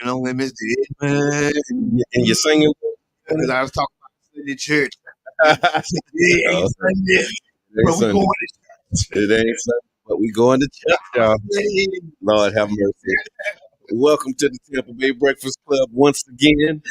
on with Mr. Edmund. And you're singing. Because I was talking about Sunday church. Oh, Yeah, ain't Sunday. it But ain't we Sunday. going to church. It ain't Sunday, but we going to church, y'all. Lord have mercy. Welcome to the Tampa Bay Breakfast Club once again.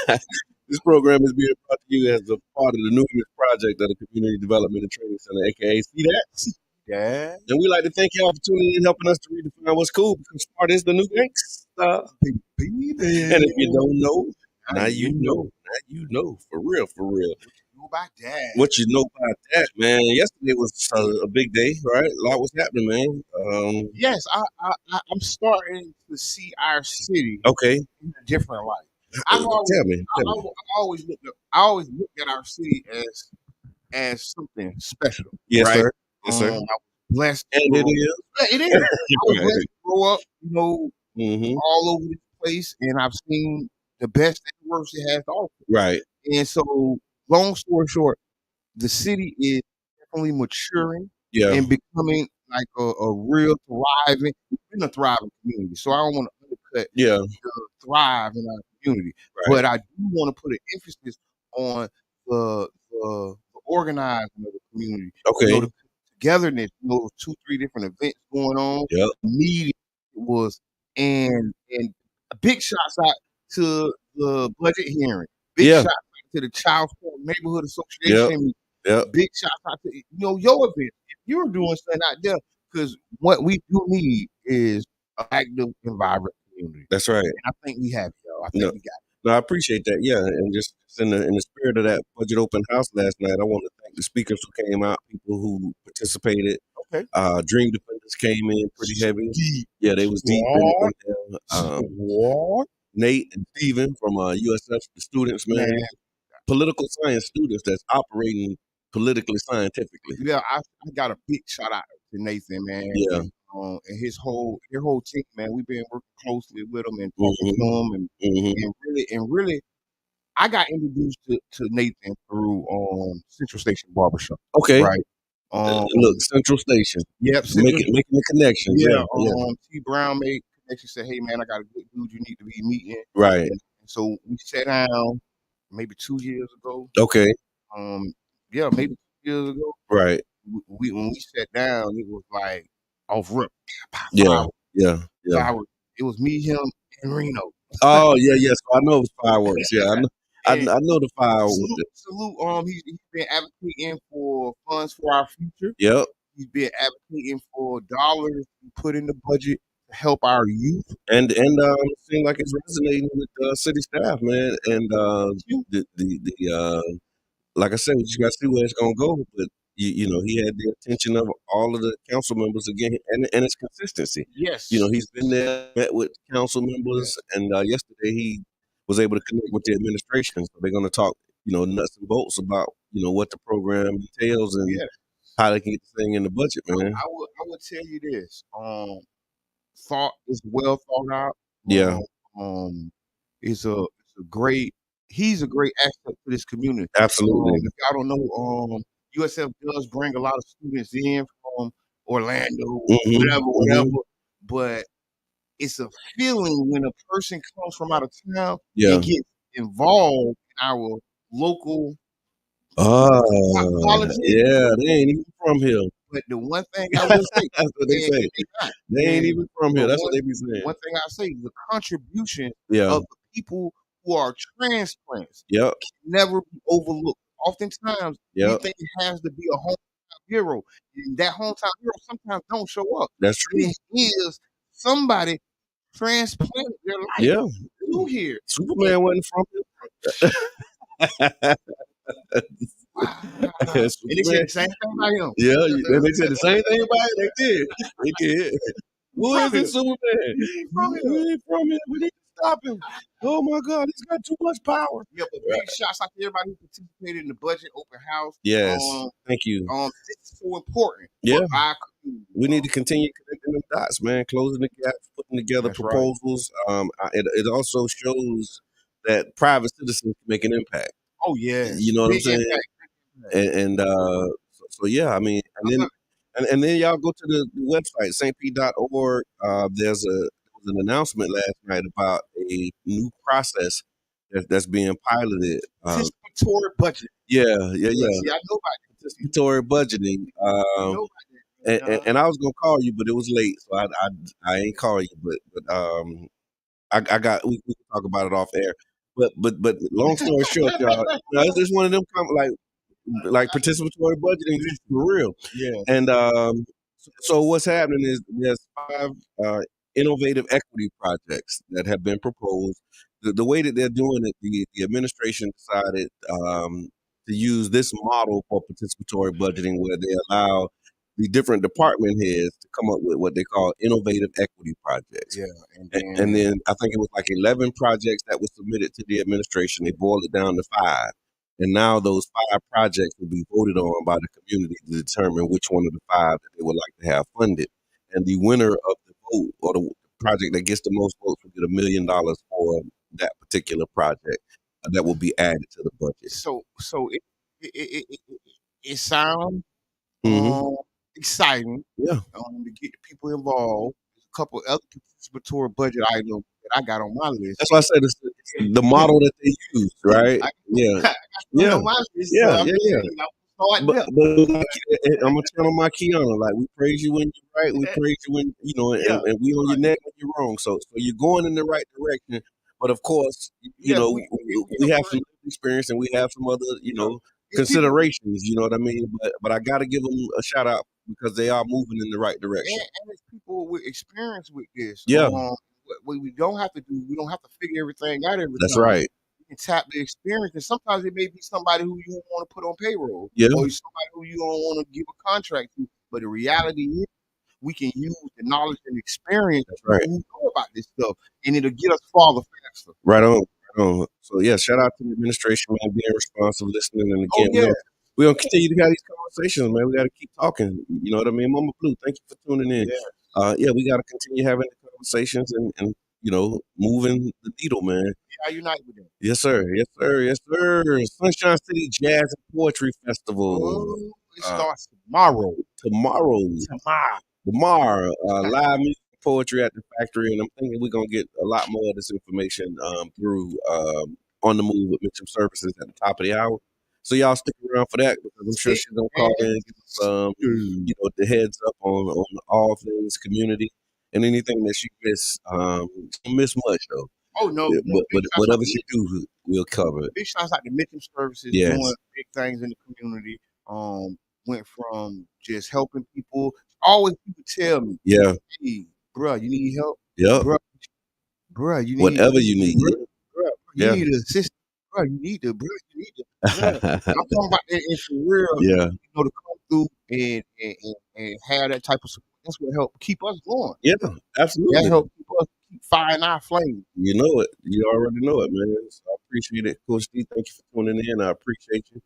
This program is being brought to you as a part of the New Image Project of the Community Development and Training Center, aka CDAT. Yeah. And we like to thank y'all for tuning in, helping us to redefine what's cool, because smart is the new gangsta. And if you don't know, now you know. Now you know. For real, for real. What you know about that? What you know about that, man? Yesterday was a big day, right? A lot was happening, man. Yes, I'm starting to see our city Okay. in a different light. Tell me. I always look at our city as something special. Yes, right? sir. Yes, sir. I was blessed. And it is. Yeah, it is. I was blessed to grow up, Mm-hmm. all over this place, and I've seen the best and the worst it has to offer. Right. And so, long story short, the city is definitely maturing Yeah. and becoming like a real thriving, a thriving community. So I don't want to undercut Yeah. the thrive in our community, Right. but I do want to put an emphasis on the organizing of the community. Okay. The togetherness. 2-3 different events going on. Yep. Meeting was and a big shouts out to the budget hearing. Big Yeah. shout out to the Child Support Neighborhood Association. Yep. Big shout out to your event. If you're doing something out there, because what we do need is an active and vibrant community. That's right. And I think we have it, y'all. I think we got it. No, I appreciate that. Yeah, and just in the spirit of that budget open house last night, I want to thank the speakers who came out, people who participated. Okay. Dream Defenders came in pretty heavy. Deep. Yeah, they was deep in there. What? Nate and Steven from USF, the students, man. Political science students that's operating politically scientifically. Yeah, I got a big shout out to Nathan, man. Yeah. And their whole team, man. We've been working closely with them and talking to them, and really, I got introduced to Nathan through Central Station Barbershop. Okay. Right. Look, Central Station. Yep. Making the connection. Yeah. T. Brown made connection. Said, "Hey, man, I got a good dude you need to be meeting." Right. And so we sat down maybe 2 years ago. Okay. Yeah, maybe 2 years ago. Right. When we sat down, it was like off rip. Yeah. It was me, him, and Reno. Oh yeah. So I know it was fireworks. Yeah, I know the fireworks. Salute. He's been advocating for funds for our future. Yep. He's been advocating for dollars to put in the budget to help our youth. And it seemed like it's resonating with city staff, man. And the like I said, we just got to see where it's gonna go. But he had the attention of all of the council members again, and its consistency. Yes. He's been there, met with council members, and yesterday he was able to connect with the administration. So they're gonna talk, nuts and bolts about what the program entails and how they can get the thing in the budget, man. I would tell you this. Thought is well thought out. Yeah. He's a great asset to this community. Absolutely. If y'all don't know, USF does bring a lot of students in from Orlando, whatever. But it's a feeling when a person comes from out of town and gets involved in our local politics. Yeah, they ain't even from here. But the one thing I will say, that's what they say. They ain't even from here. That's what they be saying. One thing I say, the contribution of the people who are transplants can never be overlooked. Oftentimes, we think it has to be a hometown hero, and that hometown hero sometimes don't show up. That's true. It is somebody transplanted their life through here. Superman wasn't from here. And they said the same thing about him. Yeah, they said the same thing about him. They did. Who is this Superman? He ain't from here. We need to stop him. Oh my God, he's got too much power. Yeah, but big shots out to everybody who participated in the budget open house. Yes, thank you. This is so important. Yeah, we need to continue connecting them dots, man. Closing the gaps, putting together proposals. Right. It also shows that private citizens make an impact. Oh yeah, you know what I'm saying. And so yeah, I mean, and then y'all go to the website stp.org. There was was an announcement last night about a new process that's being piloted. Participatory budget. Yeah, yeah, Yeah, yeah. see, I know about that. Participatory budgeting. I know about that. And I was gonna call you, but it was late, so I ain't call you. But I got we can talk about it off air. But long story short, y'all, it's just one of them like participatory budgeting for real. Yeah. And so what's happening is there's 5 innovative equity projects that have been proposed. The way that they're doing it, the administration decided to use this model for participatory budgeting, where they allow the different department heads to come up with what they call innovative equity projects. Yeah. And then I think it was like 11 projects that was submitted to the administration. They boiled it down to 5. And now those 5 projects will be voted on by the community to determine which one of the 5 that they would like to have funded. And the winner of the vote, or the project that gets the most votes, will get $1 million for that particular project that will be added to the budget. So it sounds Mm-hmm. exciting. Yeah, To get the people involved. There's a couple other participatory budget items that I got on my list. that's why I said it's the model that they use, right? I Yeah, got yeah, on my list. yeah, I'm yeah, just yeah. saying, start But, there. but like, I'm gonna tell my Qiana, like, we praise you when you're right, we praise you when Yeah. and we on your neck when you're wrong. So you're going in the right direction. But of course, Yeah, we have some experience and we have some other, it's people, considerations. You know what I mean? But I got to give them a shout out because they are moving in the right direction. and it's people with experience with this. Yeah, What we don't have to do, we don't have to figure everything out every that's time. right. You can tap the experience, and sometimes it may be somebody who you don't want to put on payroll, Yeah, or somebody who you don't want to give a contract to. But the reality is, we can use the knowledge and experience that's of people right. who know about this stuff, and it'll get us farther faster. Right on. Right on. So yeah, shout out to the administration, man, being responsive, listening, and Oh again, yeah, we're gonna continue to have these conversations, man. We got to keep talking. You know what I mean, Mama Blue? Thank you for tuning in. yeah. Yeah, we got to continue having the conversations and moving the needle, man. I unite with them. Yes, sir. Yes, sir. Yes, sir. Sunshine City Jazz and Poetry Festival Oh, it uh, starts tomorrow. tomorrow. Tomorrow. Live music and poetry at the factory, and I'm thinking we're gonna get a lot more of this information through on the move with Mitchum Services at the top of the hour. So y'all stick around for that because I'm sure she's gonna call in and give us the heads up on all things community and anything that she miss. She don't miss much though. Oh no, Yeah, no. but whatever she do, we'll cover it. Big shouts out to Mission Services Yes. doing big things in the community. Went from just helping people. Always people tell me, Yeah. "Hey, bro, you need help, Yep. bro, you need Whatever you need. bro, you Yeah. need assistance, bro, you need to, bro, you need to." Bruh. I'm talking about that and for real. Yeah. To come through and have that type of support. That's what helped keep us going. Yeah. That Absolutely. helped keep us keep firing our flame. You know it. You already know it, man. So I appreciate it, Coach D. Thank you for tuning in. I appreciate you.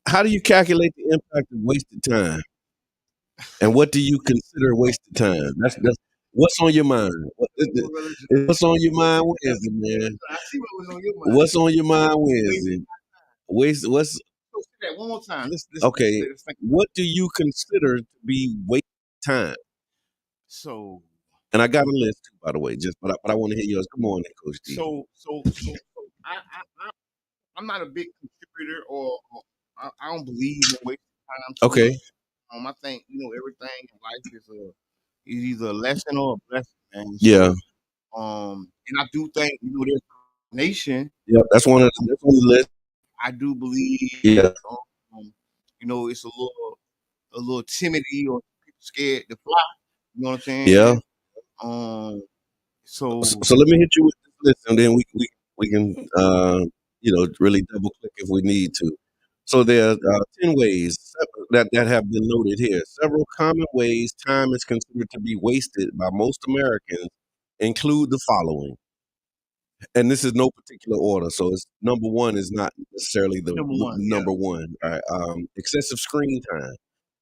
How do you calculate the impact of wasted time? And what do you consider wasted time? That's what's on your mind. What's on your mind Wednesday, man? I see what was on your mind. What's on your mind Wednesday? What's Say that one more time. okay? Let's think. What do you consider to be wasted time? So And I got a list too, by the way. But I want to hear yours. Come on, Coach D. so I'm not a big contributor or I don't believe in wasting time. So Okay. I think everything in life is either a lesson or a blessing, man. So, Yeah. and I do think there's nation. Yep. That's on the list. I do believe. Yeah. It's a little timidity or people scared to fly. You know what I'm saying? Yeah. So So let me hit you with this list, and then we can really double click if we need to. So there are 10 ways that have been noted here. Several common ways time is considered to be wasted by most Americans include the following. And this is no particular order. So it's number one is not necessarily the number one. All right. Excessive screen time.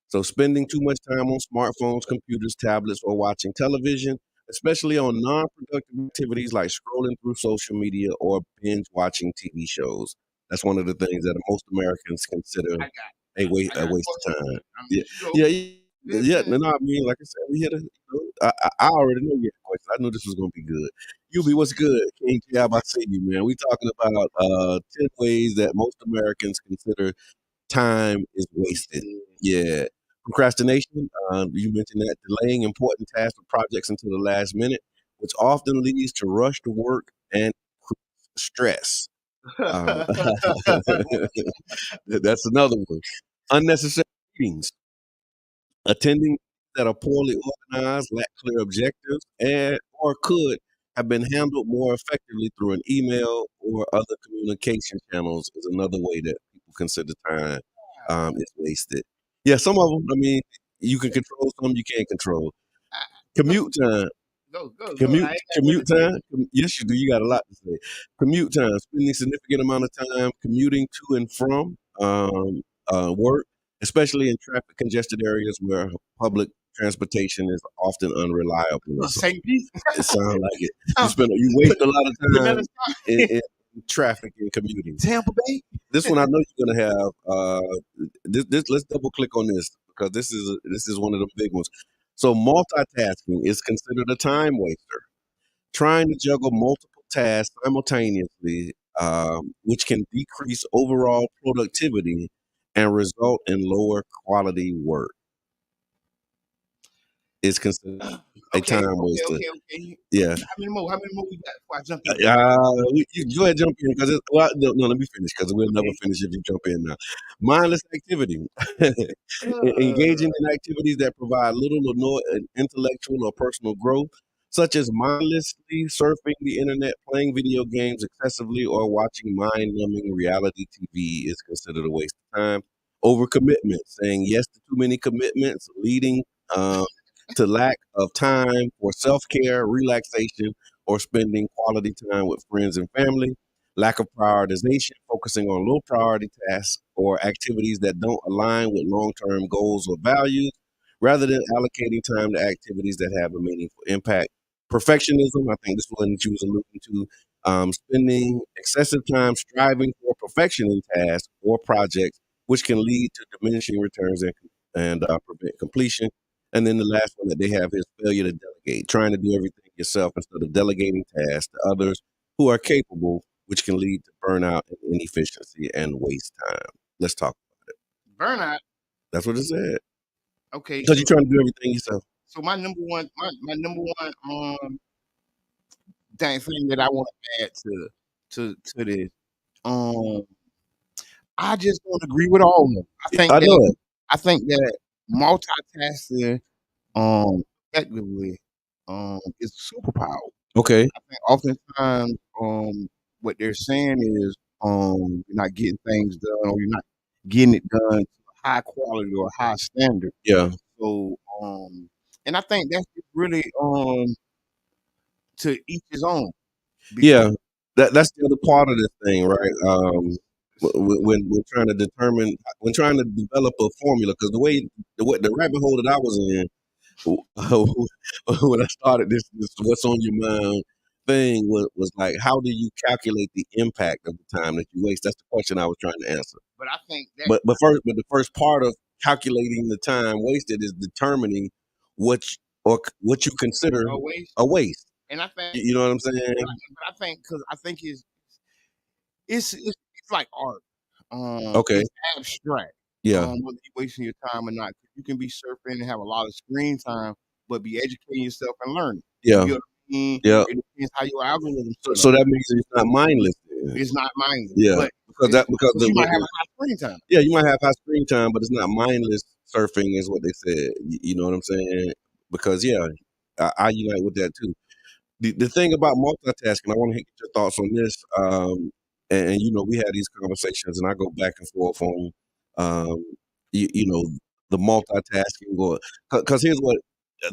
So spending too much time on smartphones, computers, tablets, or watching television, especially on non-productive activities like scrolling through social media or binge watching TV shows. That's one of the things that most Americans consider a waste of time. Yeah. Yeah, no, I mean, like I said, we hit a. I already know your question. I knew this was gonna be good. UB, what's good? King J, how about see you, man? We talking about 10 ways that most Americans consider time is wasted. Yeah. Procrastination, you mentioned that delaying important tasks or projects until the last minute, which often leads to rush to work and stress. Uh, that's another one. Unnecessary meetings, attending that are poorly organized, lack clear objectives, and or could have been handled more effectively through an email or other communication channels is another way that people consider time is wasted. Yeah, some of them, I mean, you can control, some you can't control. Commute time. Commute time. Yes, you do. You got a lot to say. Commute time. Spending significant amount of time commuting to and from work, especially in traffic congested areas where public transportation is often unreliable. St. Pete. It sounds like it. You waste a lot of time in traffic and commuting. Tampa Bay. This one I know you're gonna have. This let's double click on this because this is one of the big ones. So multitasking is considered a time waster. Trying to juggle multiple tasks simultaneously, which can decrease overall productivity and result in lower quality work, is considered a time waster. Okay. Yeah. How many more we got before I jump in? You go ahead jump in because no, let me finish because we'll never finish if you jump in now. Mindless activity, engaging in activities that provide little or no intellectual or personal growth, such as mindlessly surfing the internet, playing video games excessively, or watching mind-numbing reality TV is considered a waste of time. Overcommitment, saying yes to too many commitments, leading to lack of time for self-care, relaxation, or spending quality time with friends and family, lack of prioritization, focusing on low priority tasks or activities that don't align with long term goals or values, rather than allocating time to activities that have a meaningful impact. Perfectionism, I think this one that you was alluding to, spending excessive time striving for perfection in tasks or projects, which can lead to diminishing returns and prevent completion. And then the last one that they have is failure to delegate, trying to do everything yourself instead of delegating tasks to others who are capable, which can lead to burnout and inefficiency and waste time. Let's talk about it. Burnout. That's what it said. Okay. Because you're trying to do everything yourself. So my number one thing that I want to add to this. I just don't agree with all of them. I know it. I think that multitasking effectively is a superpower. Okay. I think oftentimes what they're saying is you're not getting things done or you're not getting it done to a high quality or high standard. Yeah. So and I think that's just really to each his own. Yeah. That's the other part of this thing, right? When we're trying to determine, when trying to develop a formula, because the rabbit hole that I was in when I started this what's on your mind thing was like, how do you calculate the impact of the time that you waste? That's the question I was trying to answer. But I think that But the first part of calculating the time wasted is determining what you consider a waste. and I think You know what I'm saying? but I think because I think it's like art. Okay. It's abstract. Yeah. Whether you're wasting your time or not. You can be surfing and have a lot of screen time, but be educating yourself and learning. Yeah. You get what I mean? Yeah. It depends how your algorithm. So that means it's not mindless. Then. It's not mindless. Yeah. But because you might have high screen time. Yeah, you might have high screen time, but it's not mindless surfing, is what they said. You know what I'm saying? Because yeah, I unite with that too. The thing about multitasking, I want to get your thoughts on this. And you know, we had these conversations, and I go back and forth on, um, you know, the multitasking. Or because here's what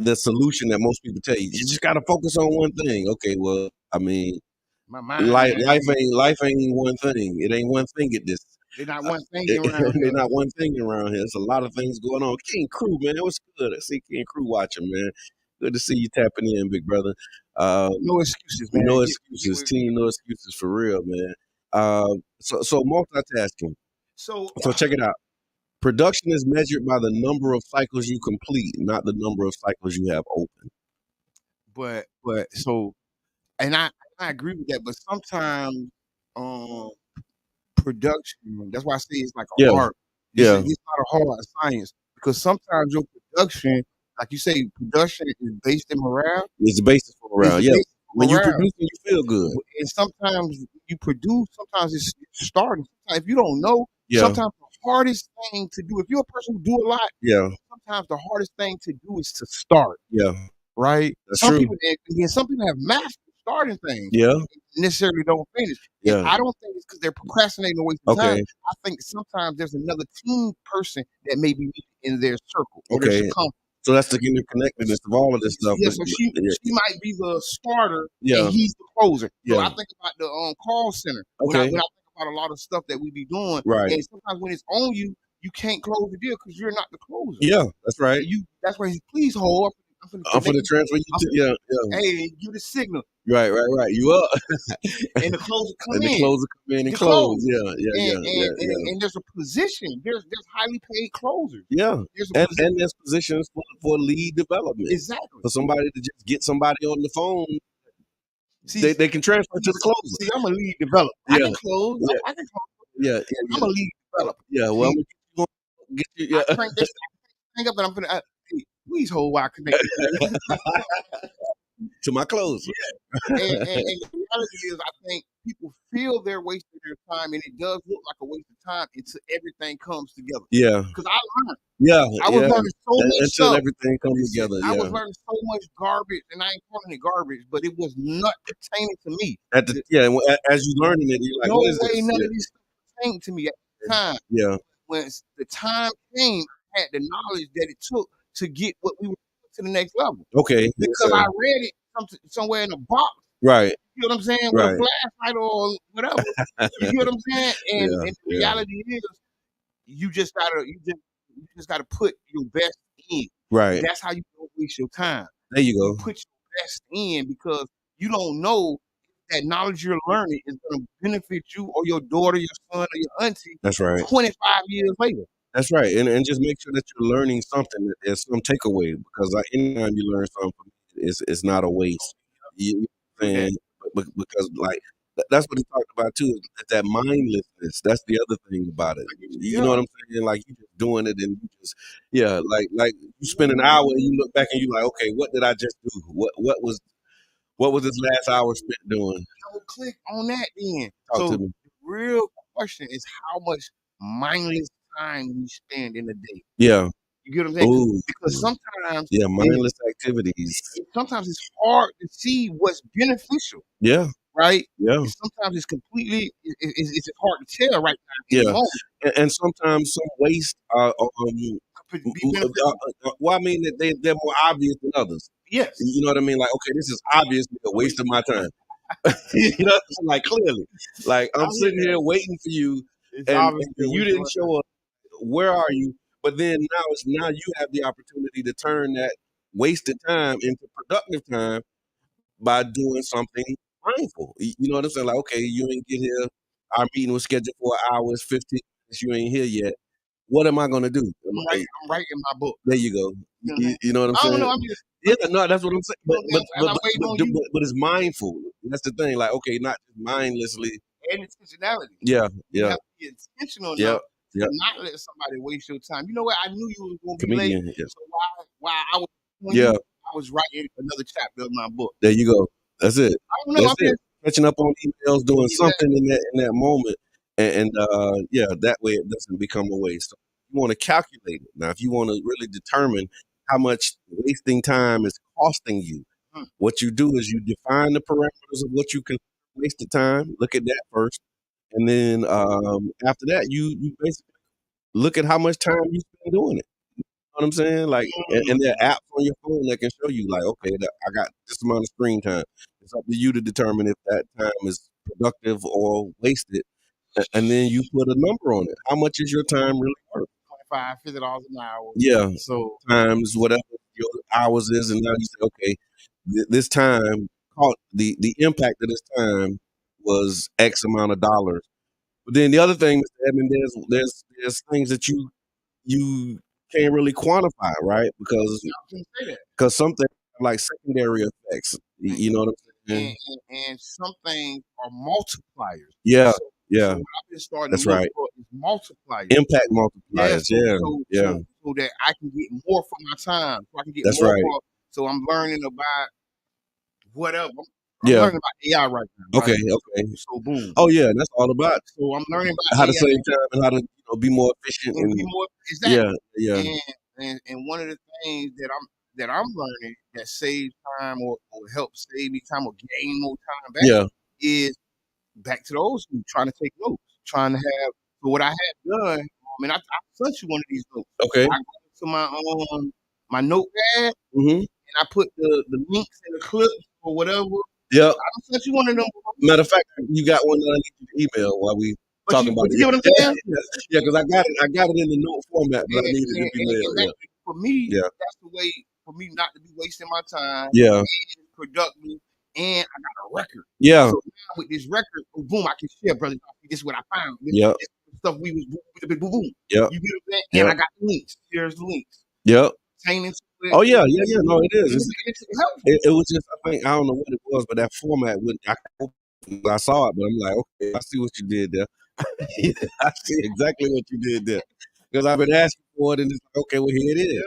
the solution that most people tell you: you just got to focus on one thing. Okay, well, I mean, My mind. life ain't one thing. It ain't one thing at this. They're not one thing around here. They're not one thing around here. There's a lot of things going on. King Crew, man, it was good. I see King Crew watching, man. Good to see you tapping in, big brother. No excuses, man. No excuses, team. No excuses for real, man. So multitasking. So check it out. Production is measured by the number of cycles you complete, not the number of cycles you have open. But so, and I agree with that. But sometimes, um, production. That's why I say it's like an Yeah, art. yeah, It's not a hard science because sometimes your production, like you say, production is based in morale. it's the basis for It's morale. Yeah, based in when you morale. produce, you feel good. And sometimes you produce, sometimes it's starting. Sometimes if you don't know, Yeah, sometimes the hardest thing to do, if you're a person who do a lot, yeah, sometimes the hardest thing to do is to start, yeah. right? That's Some true. people, and again, some people have mastered starting things, Yeah, necessarily don't finish. And yeah. I don't think it's because they're procrastinating or wasting time. Okay, I think sometimes there's another team person that may be needed in their circle or their okay. circumference. So that's the interconnectedness of all of this stuff. Yeah, so she might be the starter and Yeah, he's the closer. So I yeah. think about the call center Okay, when I think about a lot of stuff that we be doing, right. and sometimes when it's on you, you can't close the deal because you're not the closer. Yeah, that's right. That's why he's please hold. I'm finna I'm for connect the transfer you I'm to. Yeah, yeah. hey, you the signal, Right, right, right. You up, and the closer come and the in. closer come in and The close. close. Yeah, yeah, yeah, yeah, yeah. And there's a position. There's highly paid closers. Yeah, There's a position. and there's positions for lead development. Exactly. For somebody to just get somebody on the phone, See, they can transfer to the closer. see, I'm a lead developer. I Yeah, can close. yeah, I can close. yeah, yeah, I'm yeah. a lead developer. Yeah, well, See, I'm gonna get you. I Yeah, crank this thing up, and I'm gonna. Hey, please hold while I connect. to my closer. And the reality is, I think people feel they're wasting their time, and it does look like a waste of time until everything comes together. Yeah, Because I learned, yeah, I was yeah. learning so much Until stuff. everything comes Listen, together. I was Yeah. learning so much garbage, and I ain't calling it garbage, but it was not pertaining to me. At the and as you learning it, you're like, No what is way, this? none Yeah, of this stuff pertained to me at the time. yeah. When the time came, I had the knowledge that it took to get what we were to the next level. Okay. Yes, Because sir. I read it somewhere in a box. Right. You know what I'm saying? With a Right. flashlight or whatever. You get what I'm saying? And Yeah. and the Yeah. reality is you just gotta put your best in. Right. That's how you don't waste your time. There you You go. put your best in because you don't know that knowledge you're learning is gonna benefit you or your daughter, your son, or your auntie That's right. 25 years later. That's right. And just make sure that you're learning something, that there's some takeaway, because like, anytime you learn something, it's not a waste. You know what I'm saying? Because like that's what he talked about too, is that mindlessness. That's the other thing about it. You know Yeah. what I'm saying? Like you just doing it and you just like you spend an hour and you look back and you like, okay, what did I just do? What was this last hour spent doing? Double click on that then. Talk So to the me. real question is how much mindless time we spend in a day. Yeah. You get what I'm saying? Ooh. Because sometimes Yeah, mindless activities. sometimes it's hard to see what's beneficial, Yeah. right? Yeah. And sometimes it's completely it's just hard to tell right now in the Yeah. moment. And sometimes some waste Could be beneficial. well, I mean, they're more obvious than others. Yes. You know what I mean? Like, okay, this is obviously a waste of my time. You know, like clearly, like I'm sitting here waiting for you, It's and obviously a you waste of didn't my time. show up. Where are you? But then now you have the opportunity to turn that wasted time into productive time by doing something mindful. You know what I'm saying? Like, okay, you ain't get here. Our meeting was scheduled for an hour. It's 15 minutes. You ain't here yet. What am I gonna do? I'm writing my book. There you go. You know what I'm saying? You know what I'm I don't saying? know. I'm just Yeah, no, that's what I'm saying. and I'm waiting on you But it's mindful. That's the thing. Like, okay, not just mindlessly. and intentionality. Yeah, You yeah, have to be intentional yeah, enough yeah. to not let somebody waste your time. You know what? I knew you was gonna be late, Comedian. Yeah, so while I was when yeah. I was writing another chapter of my book. There you go. That's it. I don't know. That's I'm it. just Catching up on emails, doing yeah, something in that moment, and yeah, that way it doesn't become a waste. So you want to calculate it now. If you want to really determine how much wasting time is costing you, what you do is you define the parameters of what you can waste the time. Look at that first, and then after that, you basically look at how much time you spend doing it. You know what I'm saying? Like, and there are apps on your phone that can show you, like, okay, I got this amount of screen time. It's up to you to determine if that time is productive or wasted, and then you put a number on it. How much is your time really worth? $25, $50 an hour. Yeah, So times whatever your hours is, and now you say, okay, this time, the impact of this time was X amount of dollars. But then the other thing, Mr. Edmond, there's things that you you can't really quantify, right? Because something like secondary effects, you know what I'm saying? And some things are multipliers. Yeah, So yeah, what I've been starting that's to look right. for is multipliers. Impact Yeah, multipliers. Yeah. so that I can get more for my time. So I can get That's more right. for. So I'm learning about whatever. I'm Yeah. learning about AI right now. Okay. Right? Okay. So boom. Oh yeah, that's all about So I'm learning about how to AI save time and how to be more efficient and be and more exactly. yeah. And one of the things that I'm learning that saves time or helps save me time or gain more time back Yeah. is back to the old school, trying to take notes, trying to have. So what I have done, I sent you one of these notes. Okay. I go to my notepad Mm-hmm. and I put the links and the clips or whatever. Yeah. I sent you one of them. Matter of fact, you got one that I need you to email while we talking about it. You get what I'm saying? Yeah, because I got it in the note format, but I needed it to be mailed. For me, Yeah. that's the way for me not to be wasting my time. Yeah. And productive, and I got a record. Yeah. So now with this record, boom, I can share, brother. This is what I found. This stuff we was boom. Yeah. You get what I'm saying? And I got the links. Here's the links. Yep. Oh yeah. No, it is. It was just I don't know what it was, but that format I saw it, but I'm like, okay, I see what you did there. I see exactly what you did there. Because I've been asking for it, and it's like, okay, well here it is.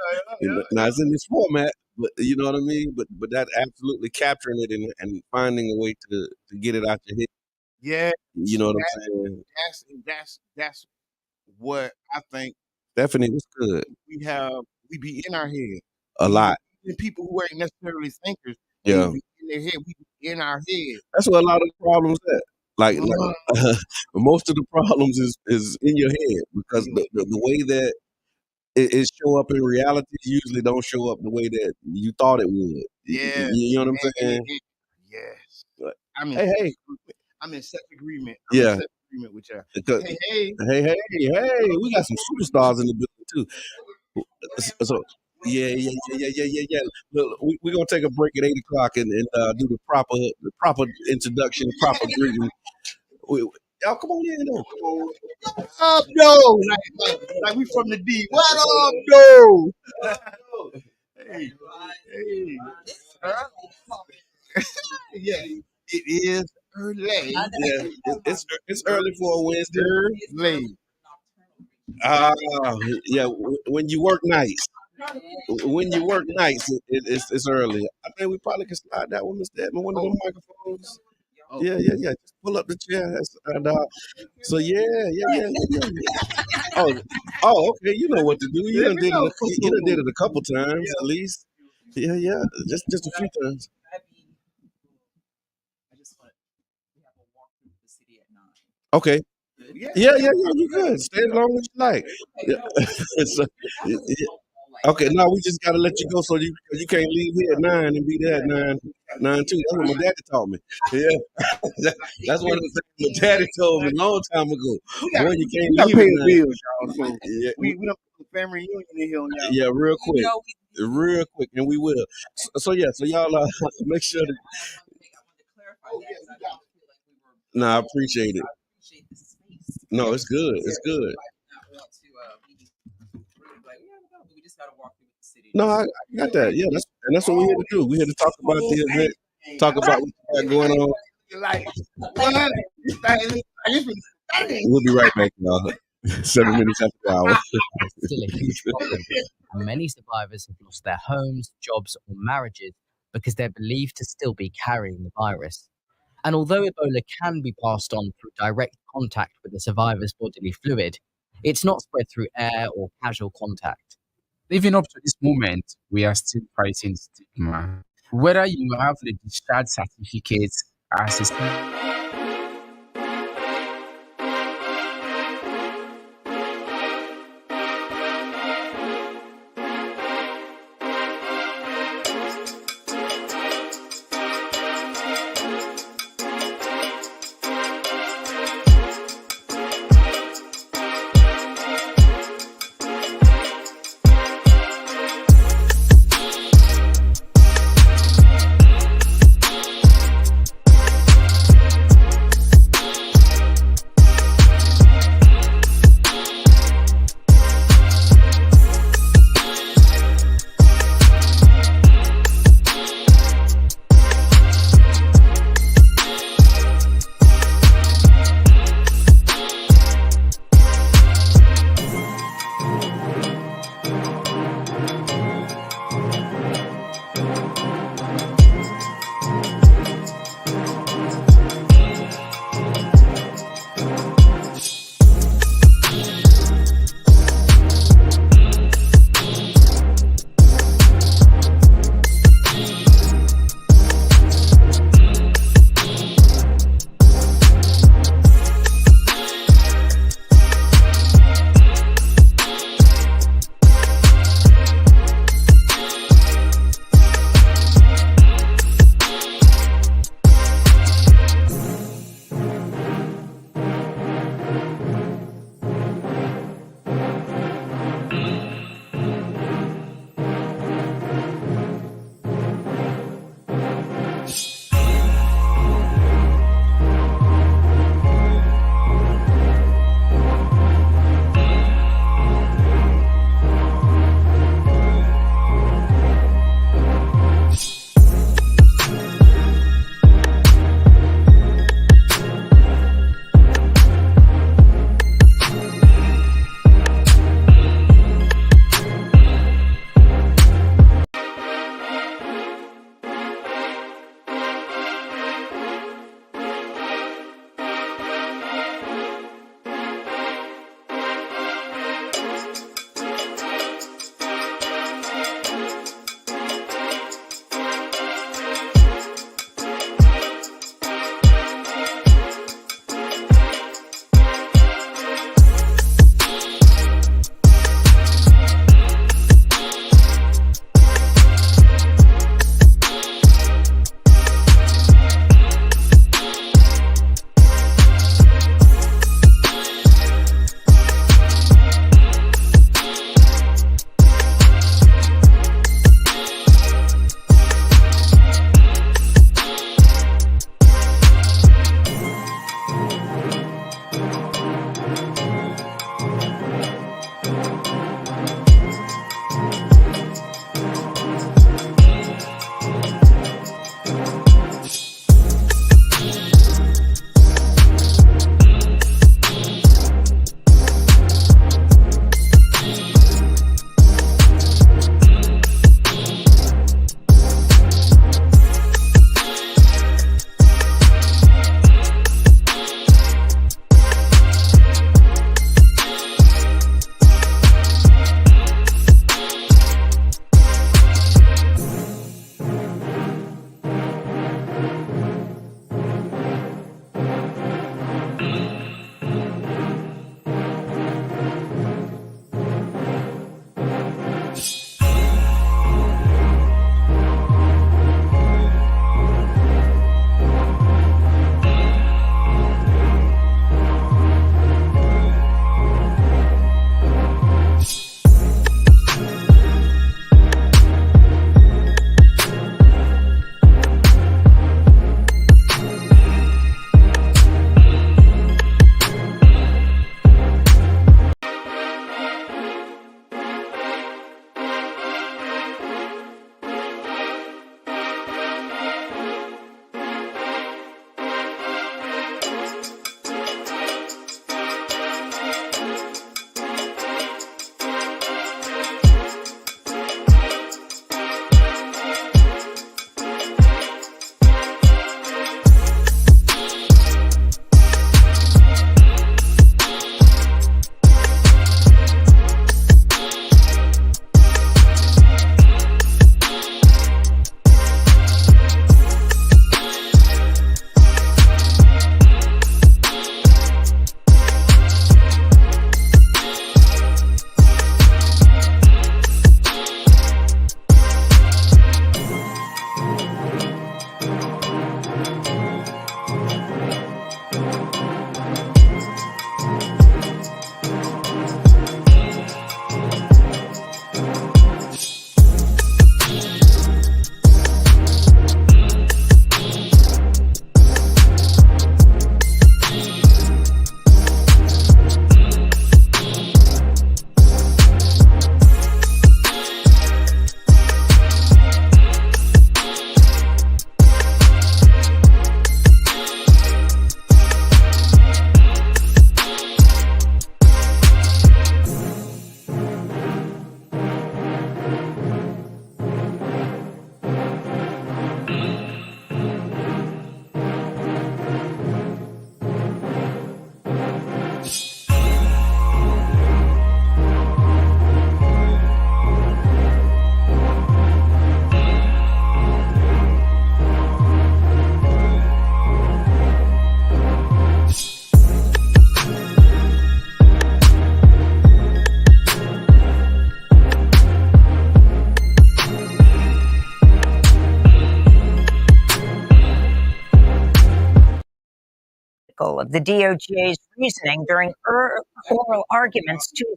Now it's in this format, but you know what I mean. But that absolutely capturing it and finding a way to get it out your head. Yeah, you know what I'm saying. That's what I think. Definitely was good. We be in our head a lot. And people who ain't necessarily thinkers, yeah, be in their head. We be in our head. That's where a lot of the problems at. Like most of the problems is in your head because the way that it show up in reality usually don't show up the way that you thought it would. Yeah, you know what I'm saying? Yes. But, I mean, hey, I'm in such agreement. Yeah. In such agreement with y'all. Hey, we got some superstars in the building too. So yeah. Look, we're gonna take a break at 8:00 and do the proper introduction, proper greeting. Y'all come on in though. What up, though? Like we from the D. What up, though? Hey. Yeah, it is early. Yeah, it's early for a Wednesday. Early. Yeah. When you work nights, it's early. I think we probably can slide that one, Mr. Edmund, one of them microphones. Yeah. Just pull up the chair. And, so yeah. Oh, okay. You know what to do. You done did it a couple times at least. Yeah. Just a few times. Okay. Yeah. You good. Stay as long as you like. Yeah. Okay. No, we just gotta let you go so you can't leave here at 9 and be there at 9 too. That's what my daddy taught me. Yeah. That's one of the things my daddy told me a long time ago. Boy, you can't leave pay at 9. the bills, y'all. So Yeah. We don't put the family reunion in here now. Yeah, real quick, and we will. So y'all make sure that. No, I appreciate it. No, it's good. It's good. No, I got that. Yeah, that's what we're here to do. We're here to talk about the event, talk about what you got going on. Like, what? We'll be right back, y'all. 7 minutes after the hour. Still a huge problem, and many survivors have lost their homes, jobs, or marriages because they're believed to still be carrying the virus. And although Ebola can be passed on through direct contact with the survivor's bodily fluid, it's not spread through air or casual contact. Even up to this moment, we are still fighting stigma. Whether you have the discharge certificate as a of the DOJ's reasoning during oral arguments Tuesday.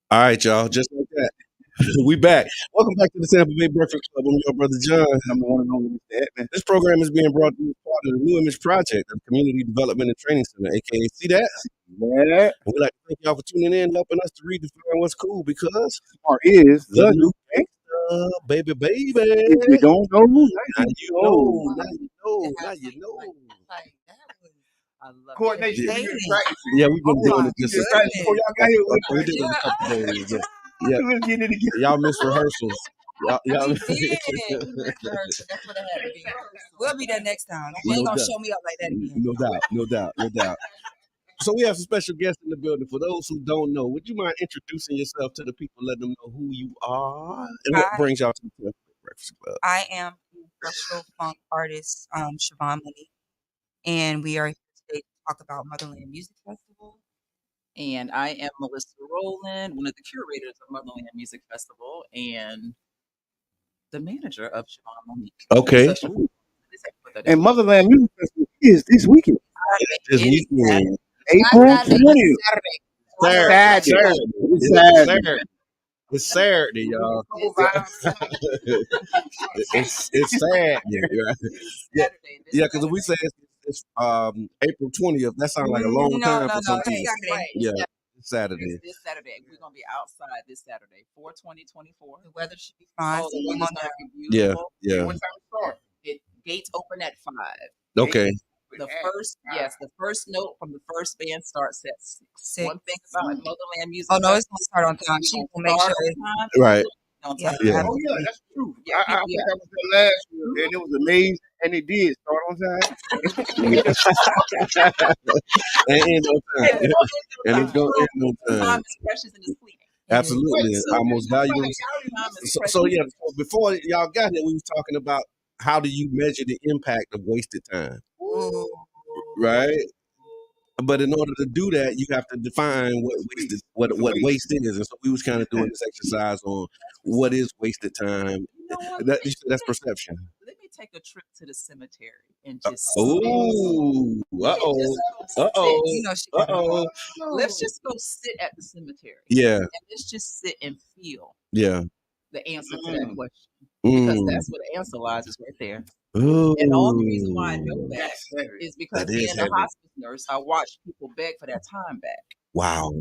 All right, y'all. Just like that. We back. Welcome back to the Tampa Bay Breakfast Club. I'm your brother John. Number one and only Mr. Edmund. This program is being brought to you as part of the New Image Project of Community Development and Training Center, aka See That. Yeah. And we'd like to thank y'all for tuning in, helping us to redefine what's cool because Smart is the the new gangsta, baby. If you don't know, Now you know. Now you know. Now you know. I love Coordination. it. Yeah, we've been doing it just before y'all got here. we did it a couple days. Yeah. We was getting it together. Y'all missed rehearsals. Y'all, We did. That's what it had to be. We'll be there next time. You ain't No gonna doubt. show me up like that again. No doubt, no doubt, no doubt. So we have some special guests in the building. For those who don't know, would you mind introducing yourself to the people, letting them know who you are and what Hi. brings y'all to the Tampa Bay Breakfast Club? I am industrial funk artist, Siobhan, Monique, and we are here today to talk about Motherland Music Festival. And I am Melissa Roland, one of the curators of Motherland Music Festival and the manager of Siobhan Monique. Okay. So Siobhan, And Motherland Music Festival is this weekend, This It is weekend. April 20th. Saturday. It's Saturday. It's Saturday, y'all. It's Saturday. Right? Yeah, Saturday. yeah. Because if we say it's April 20th, that sounds like a long time for some it's people. Saturday. Right. Yeah, it's Saturday. It's this Saturday. We're gonna be outside this Saturday for 2024. The weather should be fine. Oh, the so come weather's on gonna down. be Yeah, beautiful. yeah. What time it start? Gates open at 5. Okay. The first note from the first band starts at 6. 6. One thing about Motherland Music Oh no, it's Festival, gonna start on time. She will make start sure. on time, Right. on Yeah. time. Yeah. Oh yeah, that's true. Yeah, I think I was there last year, and it was amazing, and it did start on time. And end on time. And it's going to end on Time time. is precious and it's fleeting. Absolutely. So- Our most valuable. Time is So precious. yeah, so before y'all got here, we was talking about how do you measure the impact of wasted time, Ooh. right? But in order to do that, you have to define what waste is. And so we was kind of doing this exercise on what is wasted time. You know what? That's perception. Let me take a trip to the cemetery and just Ooh, You know she got it. let's just go sit at the cemetery. Yeah, And let's just sit and feel yeah. the answer to that question. Because that's where the answer lies, is right there. And all the reason why I know that is because That is being a heavy. hospice nurse, I watch people beg for that time back, Wow,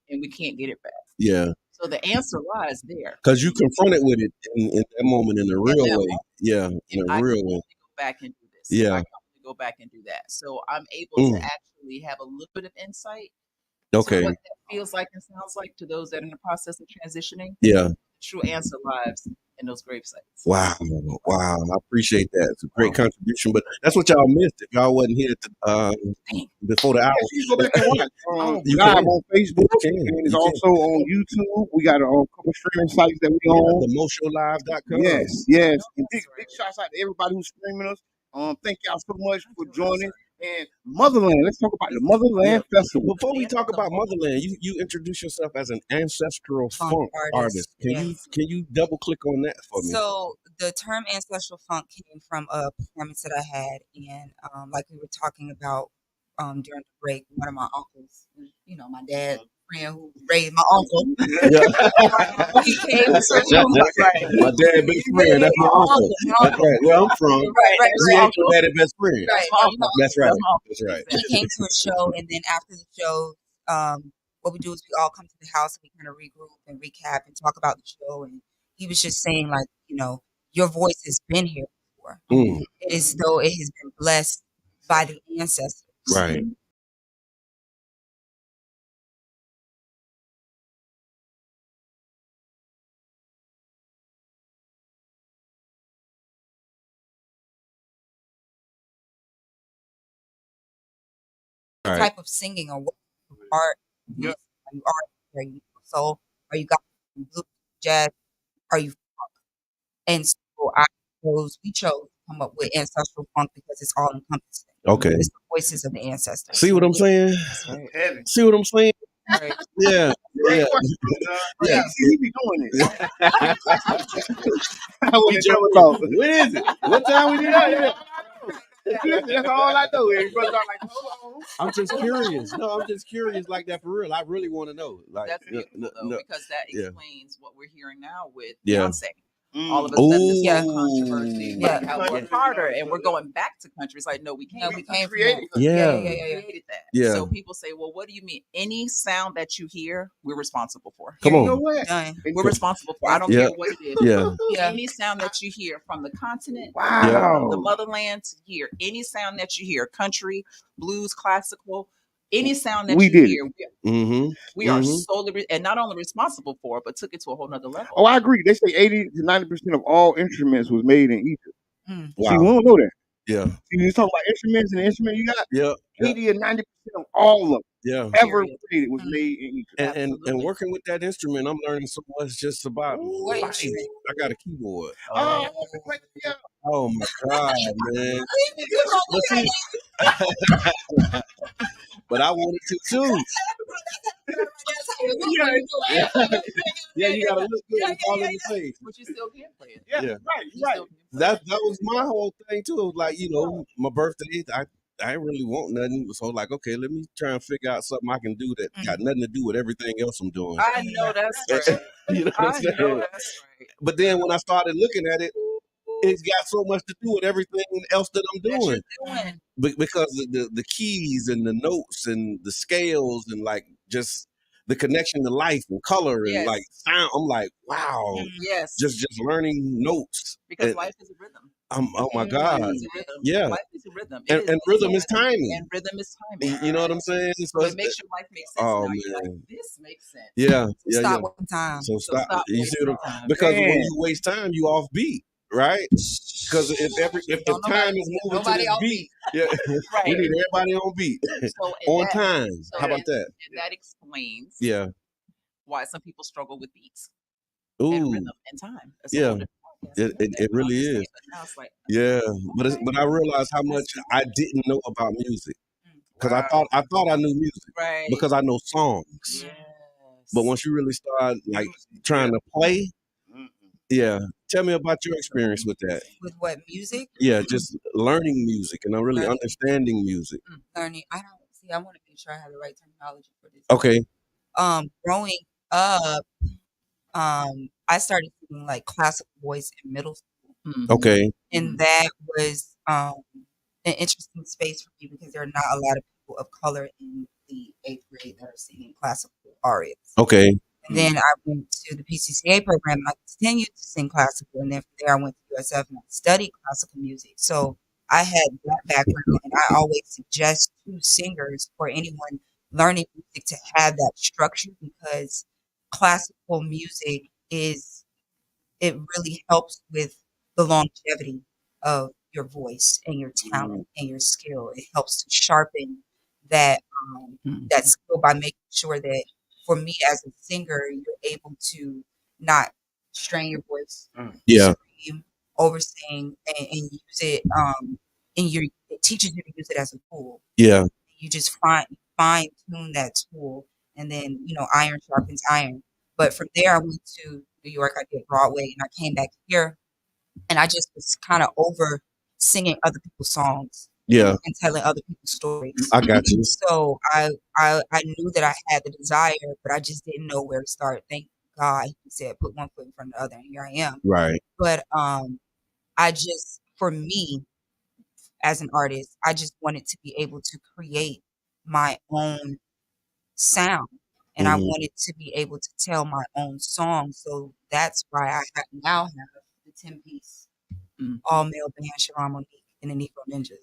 and we can't get it back. yeah. So the answer lies there. Because you confronted with it in that moment in a real that way. moment. Yeah, in And a I real can way. only go back and do this. Yeah. I can only go back and do that. So I'm able to actually have a little bit of insight to Okay. what that feels like and sounds like to those that are in the process of transitioning. Yeah. The true answer lies in those grave sites. Wow. I appreciate that. It's a great contribution. But that's what y'all missed if y'all wasn't here before the hour. You go back and watch. You Live can. on Facebook, You can. and it's You also on YouTube. We got a couple streaming sites that we Yeah, own. themoshowlive.com. Yes. And big shouts out to everybody who's streaming us. Thank y'all so much for joining. And Motherland, let's talk about the Motherland Festival. Before we talk about Motherland, you introduce yourself as an ancestral Funk funk artist, artist. Can you double click on that for me? So the term ancestral funk came from a performance that I had, and like we were talking about during the break, one of my uncles, my dad's friend who raised my uncle, he came to My dad best friend. That's my uncle. That's right. Where I'm from. Right. He ain't your daddy best friend. Right. That's right. That's right. He came to a show, and then after the show, what we do is we all come to the house and we kind of regroup and recap and talk about the show. And he was just saying, like, your voice has been here before. Mm. It is though it has been blessed by the ancestors. Right. The Right. type of singing or what art Yeah. are you art? Are you soul? Are you blues, jazz? Are you funk? And so we chose to come up with ancestral funk because it's all encompassing. Okay. It's the voices of the ancestors. See what I'm saying? Heavy. See what I'm saying? Right. Yeah. Great Yeah. question, Yeah. yeah. He be doing it. What is it? What time we do that? That's all I know. And brother like, hold on. I'm just curious. No, I'm just curious like that for real. I really want to know. Like, That's beautiful though, because that yeah. explains what we're hearing now with Yeah. Beyonce. All of a sudden, this Yeah. controversy. Yeah. Like how we're harder, and we're going back to country. It's like, no, we can't. No, we came from that. Yeah. We created that. Yeah. So people say, well, what do you mean? Any sound that you hear, we're responsible for. Come on. You know what? We're responsible for. I don't Yeah. care what it is. Yeah. Yeah. Any sound that you hear from the continent, Wow. from the motherland to here, any sound that you hear, country, blues, classical, any sound that We you did it. hear, Mm-hmm. we are solely and not only responsible for, but took it to a whole nother level. Oh, I agree. They say 80 to 90% of all instruments was made in Egypt. Mm. See, we don't know that. Yeah. See, you talk about instruments and the instrument you got. Yeah. 80 or 90% of all of them Yeah. ever created was made in Egypt. And working with that instrument, I'm learning so much just about What life. instrument? I got a keyboard. Oh, Oh my God, man. But see, but I wanted to too. Yeah, you gotta look good and fall in the face. But you still can play it. yeah, Yeah. right, you're right. That was my whole thing too. It was like, my birthday, I didn't really want nothing. So like, okay, let me try and figure out something I can do that got nothing to do with everything else I'm doing. I know that's right. You know what I'm I saying? know that's right. But then when I started looking at it, it's got so much to do with everything else that I'm That doing. you're doing. Because the keys and the notes and the scales and like just the connection to life and color and like sound. I'm like, wow. Yes. Just learning notes. Because And life is a rhythm. oh my God. Life is a rhythm. Yeah. Life is a rhythm. And rhythm is timing. And rhythm is timing. You know what I'm saying? So it makes your life make sense. Oh, now. You're man. like, this makes sense. Yeah. Stop one time. So stop. You see wasting what I'm, time. because when Man. you waste time, you off beat, right? Because if Don't time is moving to nobody this off beat, yeah, Right. we need everybody on beat, So on time. so How about that? And that explains Yeah. why some people struggle with beats Ooh. and rhythm and time. That's a Yeah. whole different podcast. It really is. But now it's like, Yeah, but I realized how much I didn't know about music because I thought I knew music right. because I know songs. Yes. But once you really start like trying to play, yeah. Tell me about your experience with that. With what music? Yeah, just learning music and I'm really Learning. understanding music. Learning. I want to make sure I have the right terminology for this. Okay. Growing up, I started singing like classical voice in middle school, Okay. and that was an interesting space for me because there are not a lot of people of color in the 8th grade that are singing classical arias. Okay. And then I went to the PCCA program and I continued to sing classical. And then from there I went to USF and I studied classical music. So I had that background and I always suggest to singers or anyone learning music to have that structure because classical music it really helps with the longevity of your voice and your talent and your skill. It helps to sharpen that that skill by making sure that for me as a singer, you're able to not strain your voice, Yeah. scream, oversing, and use it. It teaches you to use it as a tool. Yeah. You just fine tune that tool, and then iron sharpens iron. But from there, I went to New York. I did Broadway, and I came back here, and I just was kind of over singing other people's songs. Yeah. And telling other people's stories. I got you. So I knew that I had the desire, but I just didn't know where to start. Thank God he said put one foot in front of the other, and here I am. Right. But for me as an artist, I just wanted to be able to create my own sound, and I wanted to be able to tell my own song. So that's why I now have the 10-piece all male band Siobhan, Monique, and the Negro Ninjas.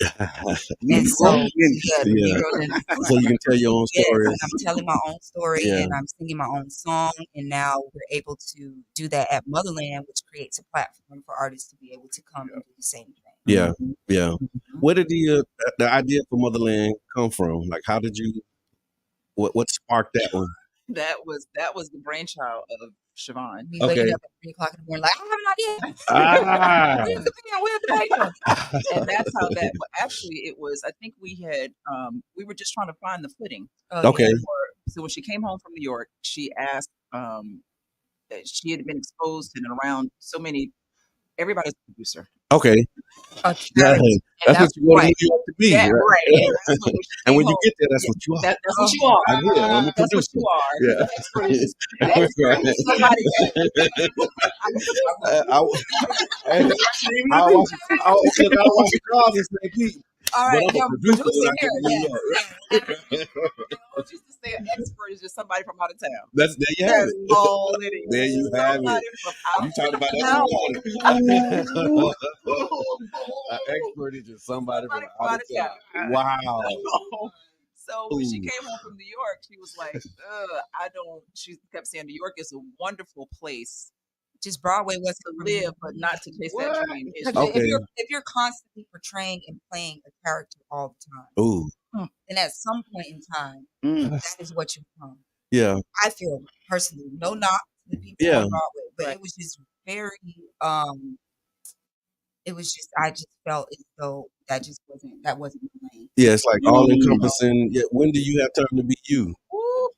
And so, Yeah. Negro Ninjas. So you can tell your own story. And I'm telling my own story and I'm singing my own song. And now we're able to do that at Motherland, which creates a platform for artists to be able to come and do the same thing. Yeah. Yeah. Where did the idea for Motherland come from? Like, how did you, what sparked that one? That was the brainchild of Siobhan. Me waking up at 3 o'clock in the morning, like, I have an idea. Where's the pen? Where's the paper? And that's how that. Actually, it was. I think we had. We were just trying to find the footing. Okay. So when she came home from New York, she asked. She had been exposed and around so many. Everybody's a producer. Okay. a character. That's what you go to New York to be, Yeah, right? right. And so when she And came when you home, get there, that's yeah, what you are. that's what you are. I'm here. I'm a That's what producer. you are. 'Cause Yeah. the expert is just an expert is somebody that I'm I'll watch the cars and say, Pete, all but right, I'm a yeah, producer when I here, get to New York. yes. I used to say an expert is just somebody from out of town. There you have That's it. all it is. There you have it. Somebody from out You talking about of that town. morning. An expert is just somebody from out of town. Wow. So when she came home from New York, she was like, she kept saying New York is a wonderful place Just Broadway wasn't to for me. live, but not to chase that dream. It's Because Okay. if you're constantly portraying and playing a character all the time, Ooh. then at some point in time, that is what you become. Yeah. I feel personally, no knock to the people Yeah. on Broadway, but Right. it was just very it was just I just felt as though that wasn't my lane. Yeah, it's like all encompassing. Yeah. When do you have time to be you?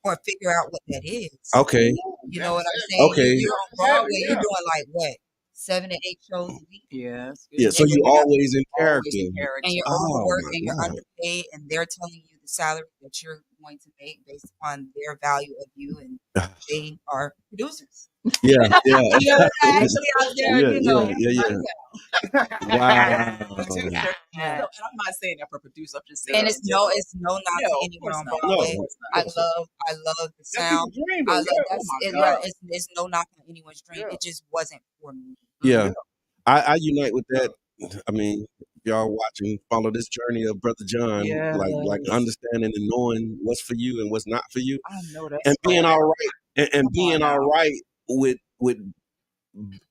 Or figure out what that is. Okay. You know what I'm saying? Okay. You're on Broadway, you're doing like what? 7 to 8 shows a week. Yes. Yeah. So you always in character. And you're Oh, overworked my and you're God. underpaid, and they're telling you the salary that you're going to make based upon their value of you, and they are producers. Yeah. Yeah. You know, they're actually out there, Yeah. you know. Yeah. Wow. And I'm not saying that for producer. I'm just saying. And it's no knock to of anyone course on not. Broadway. No. I love the sound. I love it's no knock on anyone's dream. It just wasn't for me. Yeah. I unite with that. I mean, if y'all watching, follow this journey of Brother John, like understanding and knowing what's for you and what's not for you, I know that. and being all right, and being all right with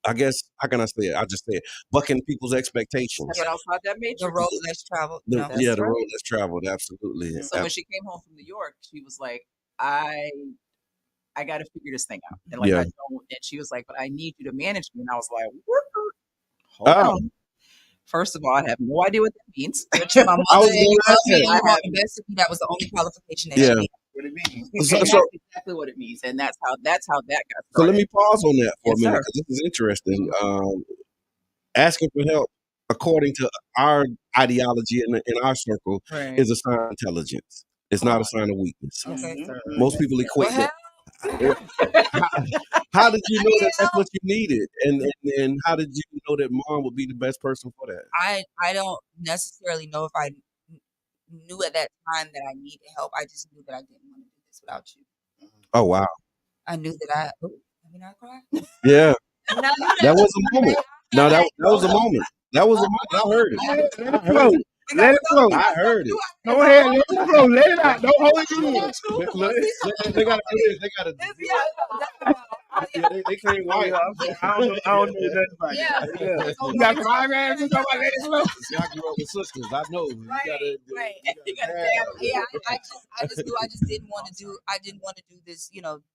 I guess, how can I say it? I'll just say it, bucking people's expectations. Get outside that matrix. The road less traveled. The No. road less traveled, absolutely. So when she came home from New York, she was like, I got to figure this thing out. And like, I don't, and she was like, but I need you to manage me. And I was like, hold on. First of all, I have no idea what that means. My mother and you love me and you want the best of me. That was the only qualification that she needed. What it means. So, that's exactly what it means. And that's how that got started. So let me pause on that for a minute, because this is interesting. Asking for help, according to our ideology in our circle, is a sign of intelligence. It's not a sign of weakness. Okay. Most people equate that. How did you know that that's what you needed, and how did you know that Mom would be the best person for that? I don't necessarily know if I knew at that time that I needed help. I just knew that I didn't want to do this without you. Oh wow! I knew that I mean I cried. Yeah, that was a moment. No, that was a moment. That was a moment. I heard it. Let it flow. I heard it. Go ahead, let it flow. Let it out. Don't hold it in. They gotta do this. They gotta. They can't white. I don't know nothing about it. You got some eyebrows and somebody let it flow. I grew up with sisters. I know. Right. Yeah, I just knew I didn't want to do this,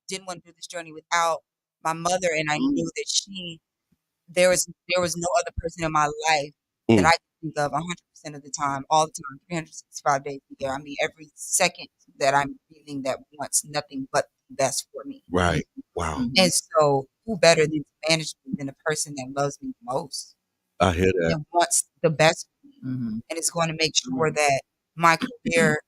didn't want to do this journey without my mother, and I knew that there was no other person in my life that I could think of 100% of the time, all the time, 365 days a year. I mean, every second that I'm breathing that wants nothing but the best for me. Right. Wow. And so, who better than to manage me than the person that loves me the most? I hear that. And wants the best for me. And it's going to make sure that my career,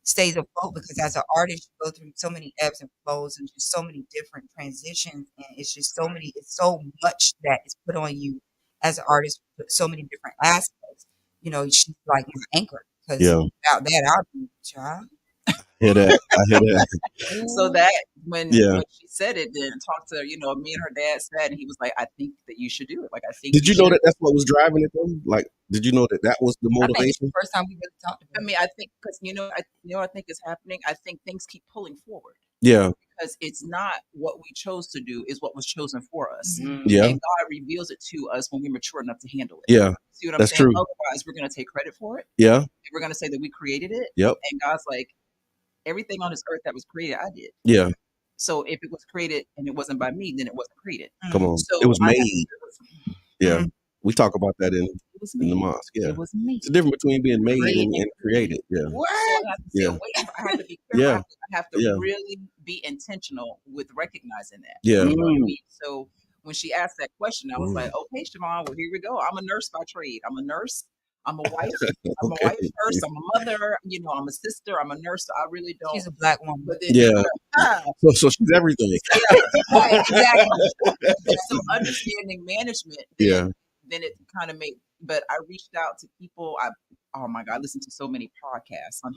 stays afloat, because as an artist, you go through so many ebbs and flows and just so many different transitions. And it's so much that is put on you as an artist, so many different aspects. She's like my anchor, because without that, I'll be a child. I hear that. So that when she said it, then talked to me and her dad said, and he was like, I think that you should do it. Like, I think. Did you know that that's what was driving it though? Like, did you know that was the motivation? I think it's the first time we really talked about it. I mean, I think because I think is happening. I think things keep pulling forward. Yeah. Because it's not what we chose to do; is what was chosen for us. Yeah. And God reveals it to us when we're mature enough to handle it. Yeah. See what I'm saying? True. Otherwise, we're going to take credit for it. Yeah. And we're going to say that we created it. Yep. And God's like, everything on this earth that was created, I did. Yeah. So if it was created and it wasn't by me, then it wasn't created. Come on. So it was made. Yeah. We talk about that in the mosque. Yeah. It was me. It's the difference between being made and created. Yeah. What? So I have to be careful. I have to really be intentional with recognizing that. Yeah. So when she asked that question, I was like, okay, Siobhan, well, here we go. I'm a nurse by trade. I'm a nurse. I'm a wife. I'm a wife nurse. I'm a mother. You know, I'm a sister. I'm a nurse. So I really don't. She's a black woman. But then, So she's everything. Right, exactly. So understanding management. Then it kind of made. But I reached out to people. Oh my God, I listened to so many podcasts on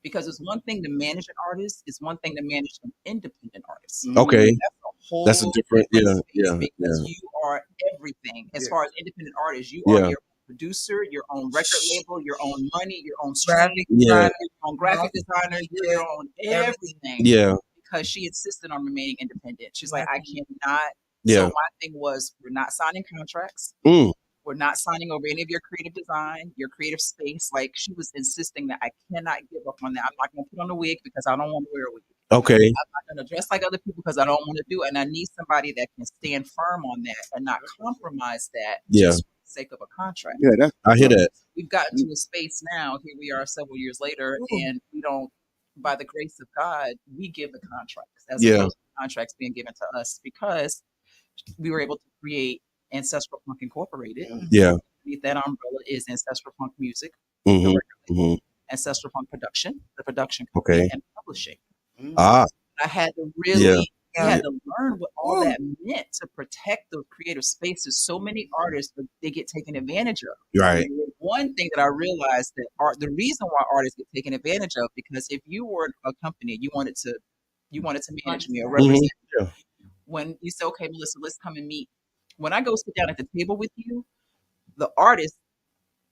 because it's one thing to manage an artist, it's one thing to manage an independent artist. Okay. That's a different because you are everything. As far as independent artists, you are your producer, your own record label, your own money, your own streaming, your own graphic designer, your own everything. Yeah. Because she insisted on remaining independent. She's like, I cannot. So my thing was, we're not signing contracts. We're not signing over any of your creative design, your creative space. Like, she was insisting that I cannot give up on that. I'm not going to put on a wig because I don't want to wear a wig. Okay. I'm not going to dress like other people because I don't want to do it. And I need somebody that can stand firm on that and not compromise that just for the sake of a contract. Yeah, I hear that. We've gotten to a space now. Here we are several years later, and we don't, by the grace of God, we give the contracts as opposed to contracts being given to us because we were able to create Ancestral Funk Incorporated. Yeah. Beneath that umbrella is Ancestral Funk Music, Ancestral Funk Production, the production company, and publishing. I had to really had to learn what all that meant to protect those creative spaces. So many artists, they get taken advantage of. Right. One thing that I realized that the reason why artists get taken advantage of, because if you were a company, you wanted to manage me or represent me. When you say, okay, Melissa, let's come and meet. When I go sit down at the table with you, the artists,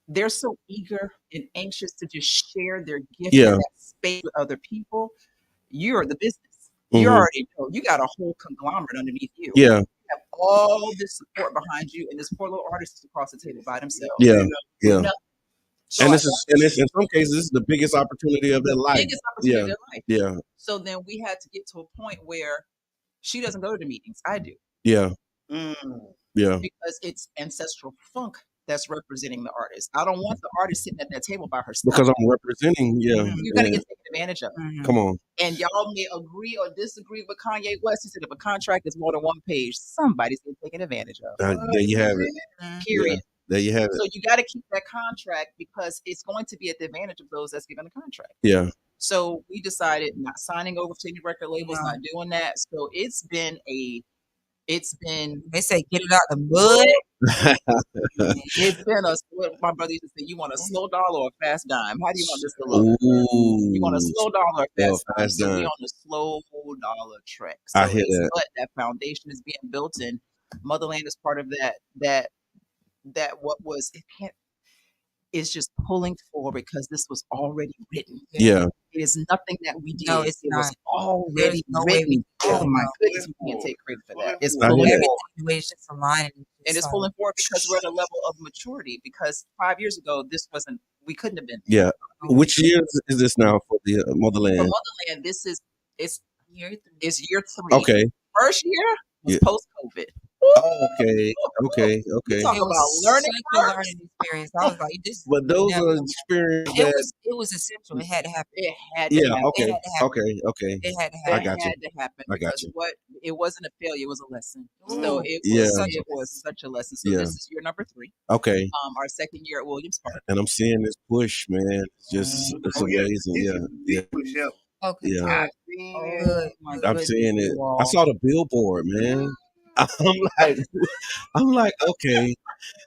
they're so eager and anxious to just share their gift in that space with other people. You're the business. You already know. You got a whole conglomerate underneath you. Yeah. You have all this support behind you, and this poor little artist is across the table by themselves. So and this is in some cases, this is the biggest opportunity of their life. Biggest opportunity of their life. Yeah. So then we had to get to a point where she doesn't go to the meetings. I do. Yeah. Yeah. Because it's Ancestral Funk that's representing the artist. I don't want the artist sitting at that table by herself. Because I'm representing, you're gonna get taken advantage of. Come on. And y'all may agree or disagree with Kanye West. He said if a contract is more than one page, somebody's getting taken advantage of. There you have it. Period. Yeah. There you have it. So you got to keep that contract because it's going to be at the advantage of those that's given the contract. Yeah. So we decided not signing over to any record labels, not doing that. So it's been they say get it out the mud. It's been what my brother used to say, you want a slow dollar or a fast dime? How do you want this to look? You want a slow dollar or a fast dime? So we on the slow dollar track. So I hear that. But that foundation is being built, and Motherland is part of that what was is just pulling forward because this was already written. Yeah. It is nothing that we did. No, it was already written. Oh my goodness, we can't take credit for that. It's pulling forward. And it's pulling forward because we're at a level of maturity. Because 5 years ago, we couldn't have been. Yeah. Which year is this now for the Motherland? For Motherland, it's year 3. Okay. First year was post-COVID. Okay. Talk about learning experience. I was like, but those are experiences. It was essential. It had to happen. It had to happen. Okay. It had to happen. I got you. It had to happen. I got you. It wasn't a failure. It was a lesson. So it was such a lesson. So this is year number 3. Okay. Our second year at Williams Park. And I'm seeing this push, man. It's amazing. Yeah. Okay. Yeah. Oh, I'm seeing it. I saw the billboard, man. I'm like, okay,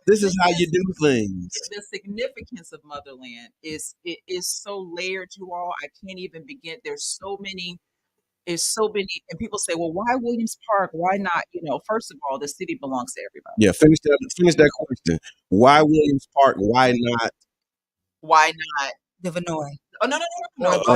this is how you do things. The significance of Motherland is so layered, you all. I can't even begin. There's so many, and people say, well, why Williams Park? Why not? First of all, the city belongs to everybody. Yeah, finish that question. Why Williams Park? Why not? The Vinoy? Oh no.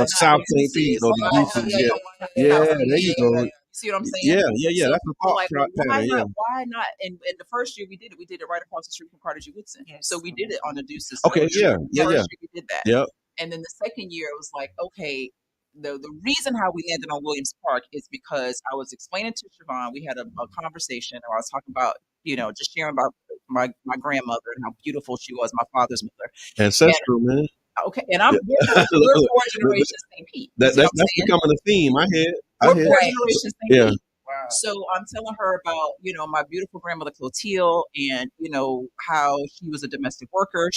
South St. Pete or the yeah, there you go. See what I'm saying? Yeah. That's the thought pattern. Why not? And the first year we did it right across the street from Carter G. Woodson. Yes. So we did it on the Deuces. Okay, yeah. First year we did that. Yep. And then the second year it was like, okay, the reason how we landed on Williams Park is because I was explaining to Siobhan, we had a conversation, and I was talking about, just sharing about my grandmother and how beautiful she was, my father's mother. Ancestral, man. Okay, and we're 4 generations St. Pete. That's becoming a theme. I hear. We're 4 generations St. Pete. Wow. So I'm telling her about, my beautiful grandmother Clotilde and, how she was a domestic worker.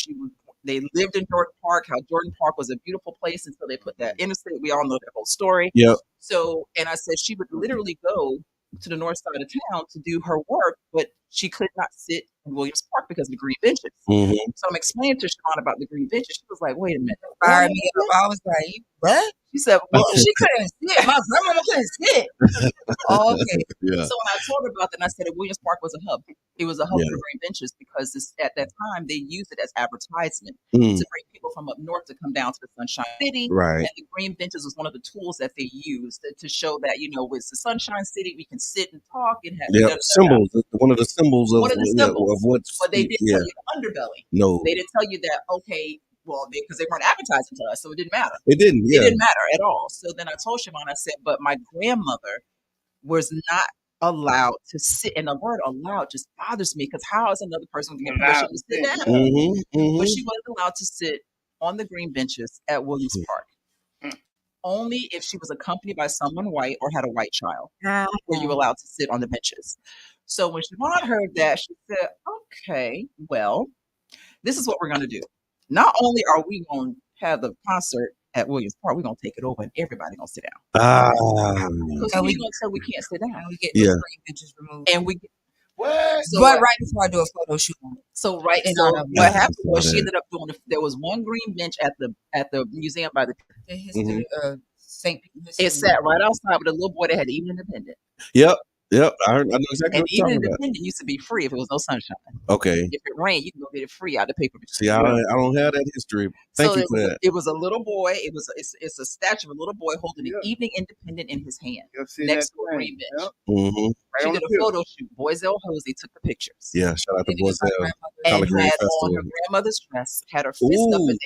They lived in Jordan Park, how Jordan Park was a beautiful place until they put that interstate. We all know that whole story. Yep. So, and I said she would literally go to the north side of town to do her work, but she could not sit in Williams Park because of the green benches. So I'm explaining to Siobhan about the green benches. She was like, wait a minute. Fired me up. I was like, what? She said, well, she couldn't sit. My grandmama couldn't sit. Oh, okay. Yeah. So when I told her about that, I said that Williams Park was a hub. It was a hub for green benches because at that time they used it as advertisement to bring people from up north to come down to the Sunshine City. Right. And the green benches was one of the tools that they used to show that, it's the Sunshine City. We can sit and talk and have symbols. One of the symbols of what's. But they didn't tell you the underbelly. No. They didn't tell you that, okay, well, because they weren't advertising to us, so it didn't matter. It didn't. Yeah. It didn't matter at all. So then I told Siobhan, I said, but my grandmother was not allowed to sit, and the word allowed just bothers me because how is another person going to get permission to sit down? But she wasn't allowed to sit on the green benches at Williams Park. Only if she was accompanied by someone white or had a white child were you allowed to sit on the benches. So when Siobhan heard that, she said, okay, well, this is what we're going to do. Not only are we going to have the concert at Williams Park, we're going to take it over and everybody going to sit down. Because we're going to say we can't sit down. We get those green benches removed. And we So right before I do a photo shoot. So what happened was she ended up doing there was one green bench at the museum by the history of St. Peter's. It sat right outside with a little boy that had Even Independent. Yep, I know exactly. And Even Independent used to be free if it was no sunshine. Okay. If it rained, you can go get it free out of the paper. See, I don't have that history. Thank you for that. It was a little boy. It's a statue of a little boy holding an Evening Independent in his hand next to a green bench. She did a photo shoot. Boyzell Hosey took the pictures. Yeah, shout out to Boyzell. And had on her grandmother's dress, had her fist up in the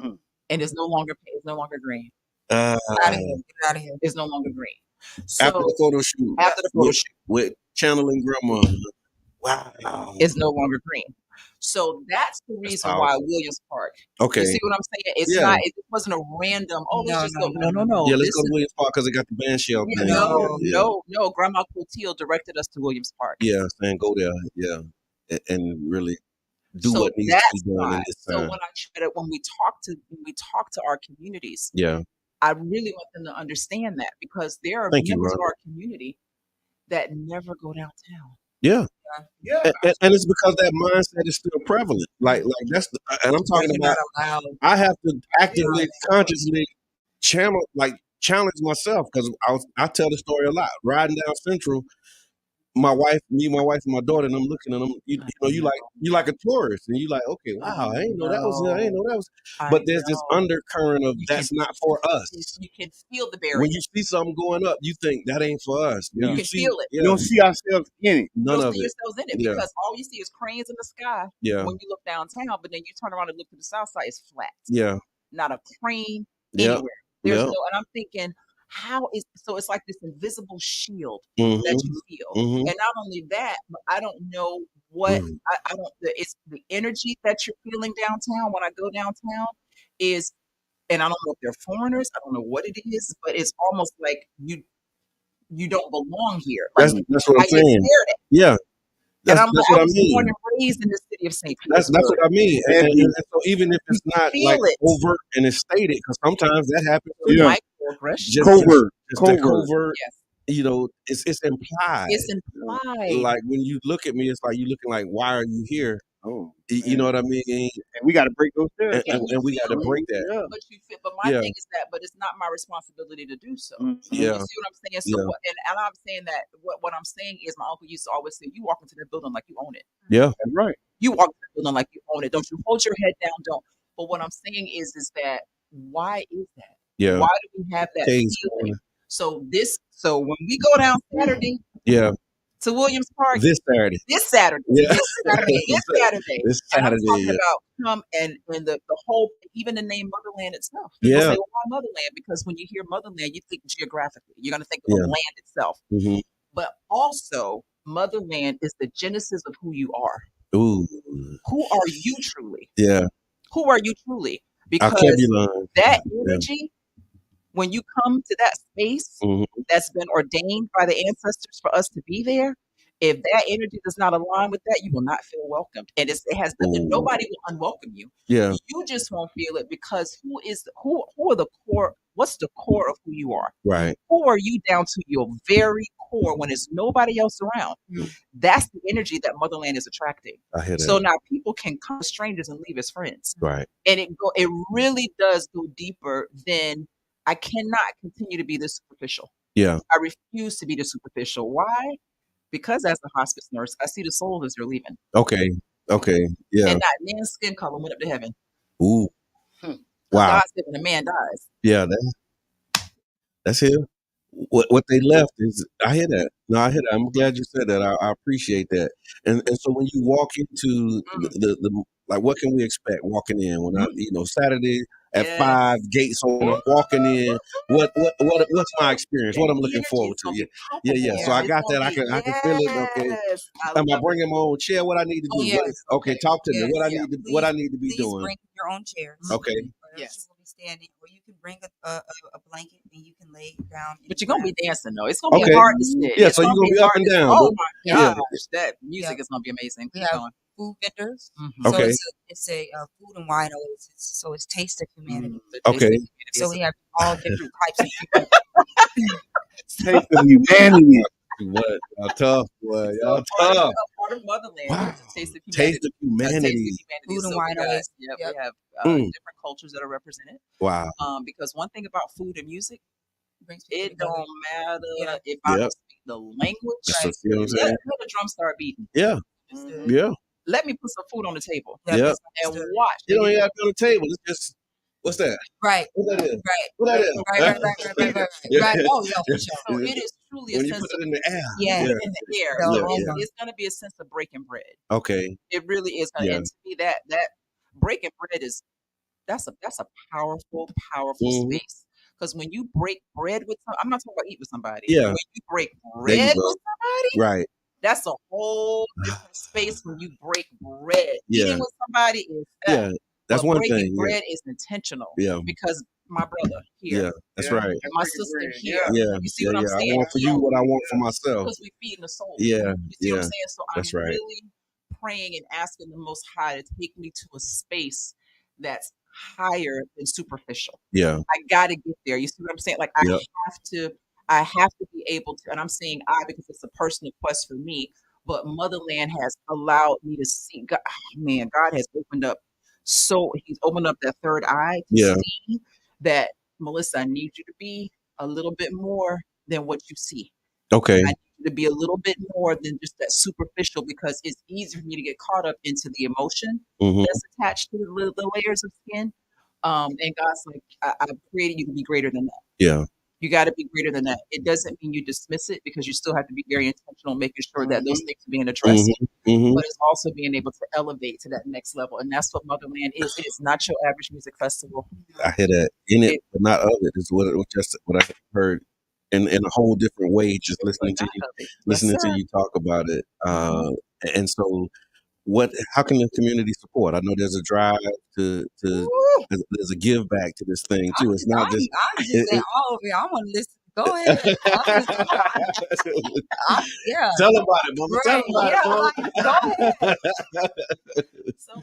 air. And it's no longer green. Get out of here. It's no longer green. So, after the photo shoot. With channeling grandma. Wow. It's no longer green. So that's the reason why Williams Park. Okay. You see what I'm saying? It's not. It wasn't a random. Oh, let's just go. No. Yeah, let's go to Williams Park because it got the band shell thing. No. Grandma Clotilde directed us to Williams Park. Yeah, saying go there. Yeah, and really do what needs to be done in this time. So when we talk to our communities, I really want them to understand that because there are members of our community that never go downtown. Yeah. And it's because that mindset is still prevalent. Like that's and I'm talking about. I have to actively, consciously challenge myself because I tell the story a lot. Riding down Central, my wife, and my daughter, and I'm looking at them. You like a tourist, and you like, okay, wow, I ain't know that was. But there's this undercurrent of that's not for us. You can feel the barrier. When you see something going up, you think that ain't for us. You can feel it. You don't see ourselves in it. None of it. You don't see yourselves in it because all you see is cranes in the sky. Yeah. When you look downtown, but then you turn around and look to the south side, it's flat. Yeah. Not a crane anywhere. There's no, and I'm thinking, it's like this invisible shield that you feel. And not only that, but I don't know what it's the energy that you're feeling downtown when I go downtown is, and I don't know if they're foreigners, I don't know what it is, but it's almost like you don't belong here. Like, that's what I'm saying. Yeah. And I was born and raised in the city of St. Petersburg. That's what I mean. And so even if it's not like overt and it's stated, because sometimes that happens. Covert. It's implied. It's implied. Like when you look at me, it's like you looking like, why are you here? You know what I mean? And we got to break those down. And we got to break that. But my thing is that, but it's not my responsibility to do so. Yeah. You see what I'm saying? So, and I'm saying that what I'm saying is, my uncle used to always say, "You walk into that building like you own it." Yeah, that's right. You walk into the building like you own it. Don't you hold your head down? Don't. But what I'm saying is that why is that? Yeah. Why do we have that feeling? So when we go down Saturday. Yeah. To Williams Park this Saturday. Yeah. This Saturday. This Saturday. I'm talking about come and the whole, even the name Motherland itself. People say, well, why Motherland? Because when you hear Motherland, you think geographically. You're going to think of the land itself. But also, Motherland is the genesis of who you are. Ooh. Who are you truly? Yeah. Who are you truly? Because that energy, when you come to that space that's been ordained by the ancestors for us to be there, if that energy does not align with that, you will not feel welcomed. And it has nothing, nobody will unwelcome you. Yeah. You just won't feel it because who are the core? What's the core of who you are? Right. Who are you down to your very core when there's nobody else around? That's the energy that Motherland is attracting. I hear that. So now people can come as strangers and leave as friends. Right. And it really does go deeper than I cannot continue to be this superficial. Yeah. I refuse to be the superficial. Why? Because as a hospice nurse, I see the souls as they're leaving. Okay. Yeah. And not man's skin color went up to heaven. Ooh. Wow. God said when a man dies. Yeah, that's it. What they left is, I hear that. No, I hear that. I'm glad you said that. I appreciate that. And so when you walk into the like, what can we expect walking in? When Saturday at 5, gates open, walking in. What's my experience? What I'm looking forward to? Yeah. So I got that. I can feel it. Okay. Am I bringing my own chair? What I need to do? yes. Okay, talk to me. Yes. What I need to be Please doing. bring your own chairs. Okay. Or else you will be standing, or you can bring a blanket and you can lay down. But you're gonna be dancing though. It's gonna be Okay. hard to sit. Yeah, It's so you're gonna be up and down. Oh my Yeah. gosh, that music is gonna be amazing. We Keep have going. food vendors. Okay. So it's a food and wine oasis. So it's Taste of Humanity. Okay. So we have all different types of people. Taste of Humanity. What? Y'all tough, boy. Y'all Part tough. of Motherland. Wow. Taste of Humanity. Taste of Humanity. Food and So wine oasis. we Yep. have different cultures that are represented. Wow. Because one thing about food and music, Brings people it together. don't matter Yeah. if I Yep. don't speak the language. That's what, you know what I'm saying? Let the drum start beating. Yeah. Yeah. Let me put some food on the table Yeah. and watch. You don't even have to be on the table. It's just, what's that? Right. What that is? Right. What that is? Right. Yeah. Right. Oh yeah, for sure. So it is truly a When you sense put of it in the air. Yeah. in the air. The So aroma. it's going to be a sense of breaking bread. Okay. It really is. Yeah. And to me, that breaking bread that's a powerful space. Because when you break bread with somebody, I'm not talking about eat with somebody. Yeah. When you break There you bread go. with somebody, Right. that's a whole different space when you break bread. Yeah. Eating with somebody is Yeah. That's but one breaking thing. bread is intentional. Yeah. Because my brother here. Yeah. That's right. And my sister here. Yeah. You see what I'm I saying? want for you what I want for myself. Because we feed the soul. Yeah. You see what I'm saying? So That's I'm right. really praying and asking the Most High to take me to a space that's higher than superficial. Yeah. I gotta get there. You see what I'm saying? Like Yep. I have to be able to, and I'm saying I because it's a personal quest for me, but Motherland has allowed me to see God, man, God has opened up he's opened up that third eye to see that, Melissa, I need you to be a little bit more than what you see. Okay. I need you to be a little bit more than just that superficial because it's easy for me to get caught up into the emotion that's attached to the layers of skin. And God's like, I've created you to be greater than that. Yeah. You got to be greater than that. It doesn't mean you dismiss it because you still have to be very intentional, making sure that those things are being addressed. But it's also being able to elevate to that next level. And that's what Motherland is. It is not your average music festival. I hear that. In it, but not of it, is what I heard in a whole different way, just listening to you talk about it. And so how can the community support? I know there's a drive there's a give back to this thing too. It's not just I'm just saying all over here. I want to listen. Go ahead. Yeah. Tell about it, Mama. Tell about it, Mama. Go ahead. So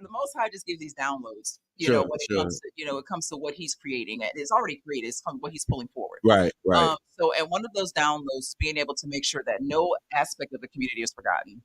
the Most High just gives these downloads, when it comes to, it comes to what He's creating. And it's already created. It's from what He's pulling forward. Right. And one of those downloads, being able to make sure that no aspect of the community is forgotten.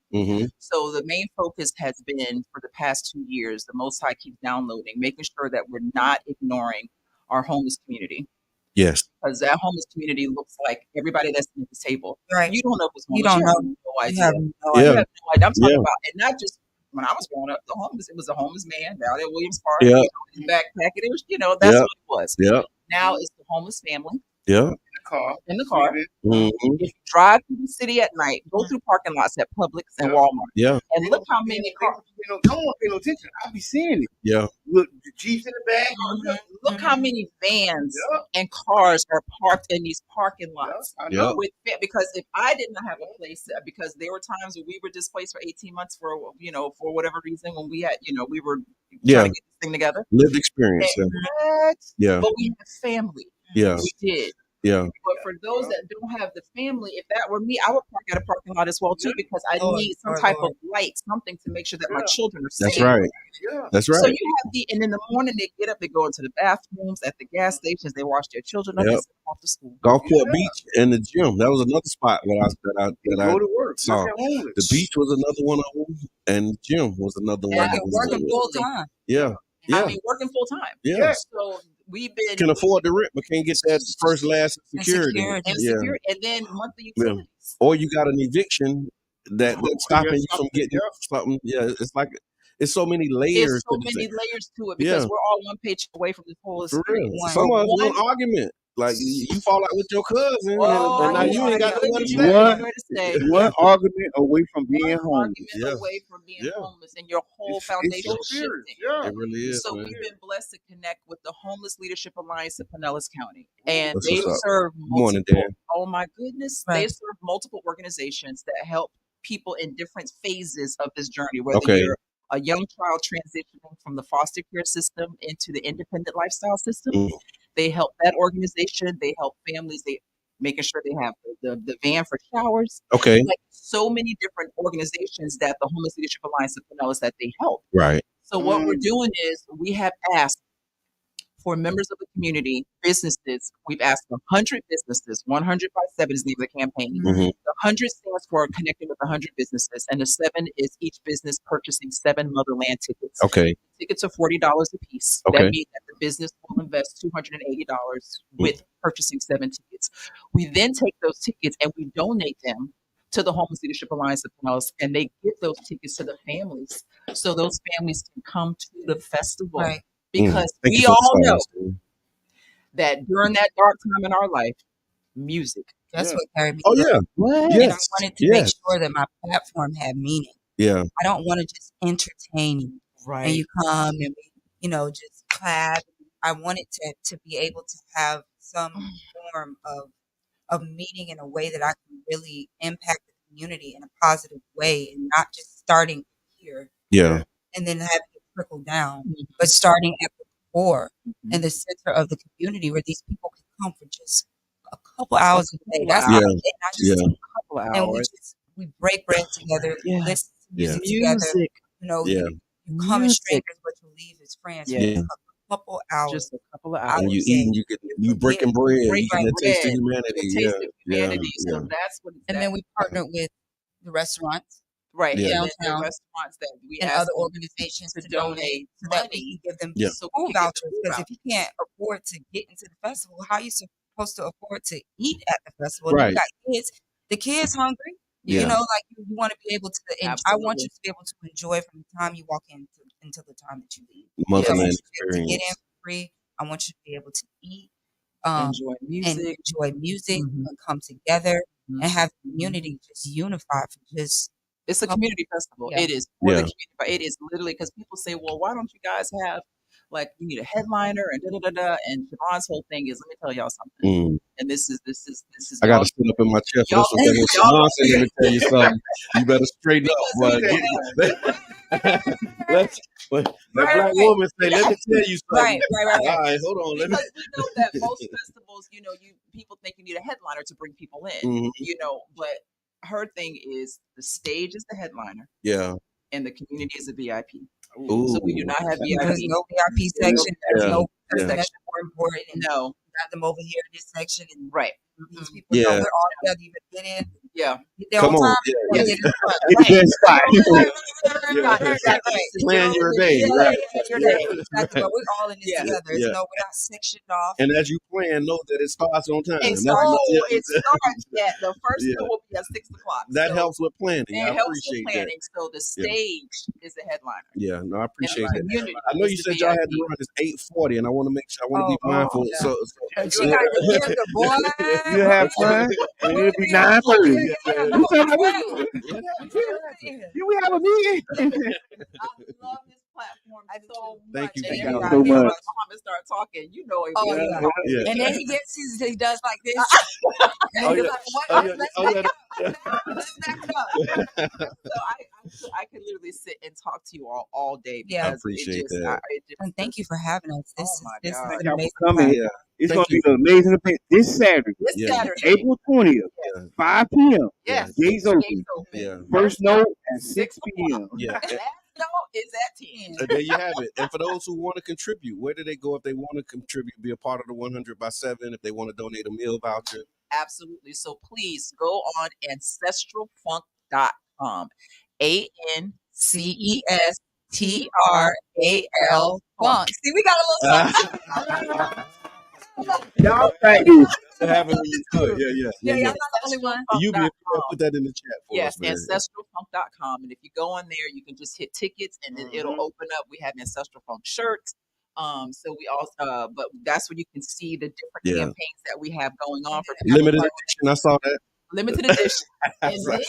So the main focus has been for the past 2 years, the Most High keeps downloading, making sure that we're not ignoring our homeless community. Yes. Because that homeless community looks like everybody that's at the table. Right. You don't know who's homeless. You don't know. have no idea. You have no You idea. have no idea. I'm talking about, and not just when I was growing up, it was a homeless man down at Williams Park. Yeah. Backpacking. It was, that's what it was. Yeah. Now it's the homeless family. Yeah. car. In the car. Mhm. If you drive through the city at night, go through parking lots at Publix and Walmart. Yeah. And look how many cars. I don't want to pay no attention. I be seeing it. Yeah. Look, the Jeeps in the back. Look how many vans and cars are parked in these parking lots. I know. Because if I did not have a place, because there were times when we were displaced for 18 months for whatever reason, when we had, we were trying to get this thing together. Lived experience. Yeah. But we had family. Yeah. We did. Yeah. But for those that don't have the family, if that were me, I would park at a parking lot as well too, because I need some type of light, something to make sure that my children are safe. That's right. That's right. So you have and in the morning they get up, they go into the bathrooms at the gas stations, they wash their children up, they send them off to school. Gulfport Beach and the gym. That was another spot that I Go to work. saw. The beach was another one of them, and the gym was another one. And working full time. Yeah. I mean, working full time. Yeah. So we've been can afford the rent, but can't get that first, last security. And then monthly utilities. Or you got an eviction that's stopping you from getting something. Yeah, it's like it's so many layers. There's so many layers to it because we're all one page away from this whole experience. Some of us one argument. Like you fall out with your cousin, and now you ain't got nowhere to stay. One argument away from being homeless. Away from being homeless, and your whole foundation is shifting. It really is. So we've been blessed to connect with the Homeless Leadership Alliance of Pinellas County, and they serve multiple. Oh my goodness, they serve multiple organizations that help people in different phases of this journey. Whether you're a young child transitioning from the foster care system into the independent lifestyle system. They help that organization. They help families. They making sure they have the van for showers. Okay. Like so many different organizations that the Homeless Leadership Alliance of Pinellas that they help. Right. So what we're doing is we have asked for members of the community, businesses. We've asked 100 businesses. 100 by 7 is the name of the campaign. The 100 stands for connecting with 100 businesses, and the 7 is each business purchasing 7 Motherland tickets. Okay. Tickets are $40 a piece. Okay. That means that the business will invest $280 with purchasing 7 tickets. We then take those tickets and we donate them to the Homeless Leadership Alliance of Pinellas, and they give those tickets to the families so those families can come to the festival. Right. Because we all know that during that dark time in our life, music. That's what carried me. Oh, yeah. What? Yes. And I wanted to make sure that my platform had meaning. Yeah. I don't want to just entertain you. Right. And you come and we, just clap. I wanted to be able to have some form of meeting in a way that I can really impact the community in a positive way and not just starting here. Yeah. And then having it trickle down, but starting at the core in the center of the community where these people can come for just a couple hours a day. That's not just a couple hours. And we break bread together, listen to music together. You come as strangers, but you leave as friends. Yeah. A couple hours. Just a couple of hours. And you eat, you breaking bread, you get the taste of humanity. So that's what. And then we partnered with the restaurants. Right. Downtown. The restaurants that we and other organizations to donate so that we can give them food vouchers. Because if you can't afford to get into the festival, how are you supposed to afford to eat at the festival? Right. You got kids. The kids hungry. You want to be able to. I want you to be able to enjoy from the time you walk in until the time that you leave. Motherland experience. To get in for free. I want you to be able to eat, enjoy music, and come together and have community just unified for just. It's a community festival. Yeah. It is. For the community. It is literally because people say, well, why don't you guys have you need a headliner and and Siobhan's whole thing is, let me tell y'all something. And this is I got to sit up in my chest. That's what Siobhan said. Let me tell you something. You better straighten up, but that black woman say, let me tell you something. Right. All right, hold on. Because we know that most festivals, people think you need a headliner to bring people in, but her thing is the stage is the headliner. Yeah. And the community is a VIP. Ooh. So we do not have VIP. There's no VIP section. There's no section more important. No. Got them over here in this section. And right. These people know they're all together. You better get in. Yeah. Get there on time. Plan your day. Right. Exactly. But we're all in this together. We're not sectioned off. And as you plan, know that it starts on time. It starts at the first one will be at 6 o'clock. That helps with planning. I appreciate that. So the stage is the headliner. Yeah, no, I appreciate that. I know you said y'all had to run this 8:40, and I want to make sure I want to be mindful. So She got the character, boy. You have fun, and it'll be 9:30. Can we have a meeting? I love this platform so much. Thank you. And Thank every y'all time so much. Muhammad start talking, you know it. Oh, was yeah. talking. Yeah. And then he does like this. And Oh, he's yeah. like, what? Oh, yeah. Let's Oh, back yeah. up. Let's back up. So I could literally sit and talk to you all day Yeah. because appreciate it just, that. And thank you for having us. This Oh, my is God. an Thank y'all amazing for coming. Yeah. It's Thank going to be an amazing event this Saturday, this Yeah. Saturday. April 20th, Yeah. 5 p.m. Yes. Gates open. Gates open. Yeah. First note at 6 p.m. Yeah. Last note is at 10. And there you have it. And for those who want to contribute, where do they go if they want to contribute, be a part of the 100 by 7, if they want to donate a meal voucher? Absolutely. So please go on ancestralfunk.com. ANCESTRAL Funk. See, we got a little something. Y'all thank you. Have it when you could. Yeah. Yeah, y'all not the only one. You put that in the chat for Yes, us, man. ancestralfunk.com. And if you go on there, you can just hit tickets and then it'll open up. We have Ancestral Funk shirts. So we also, but that's where you can see the different campaigns that we have going on for Limited edition. I saw that. limited edition. And then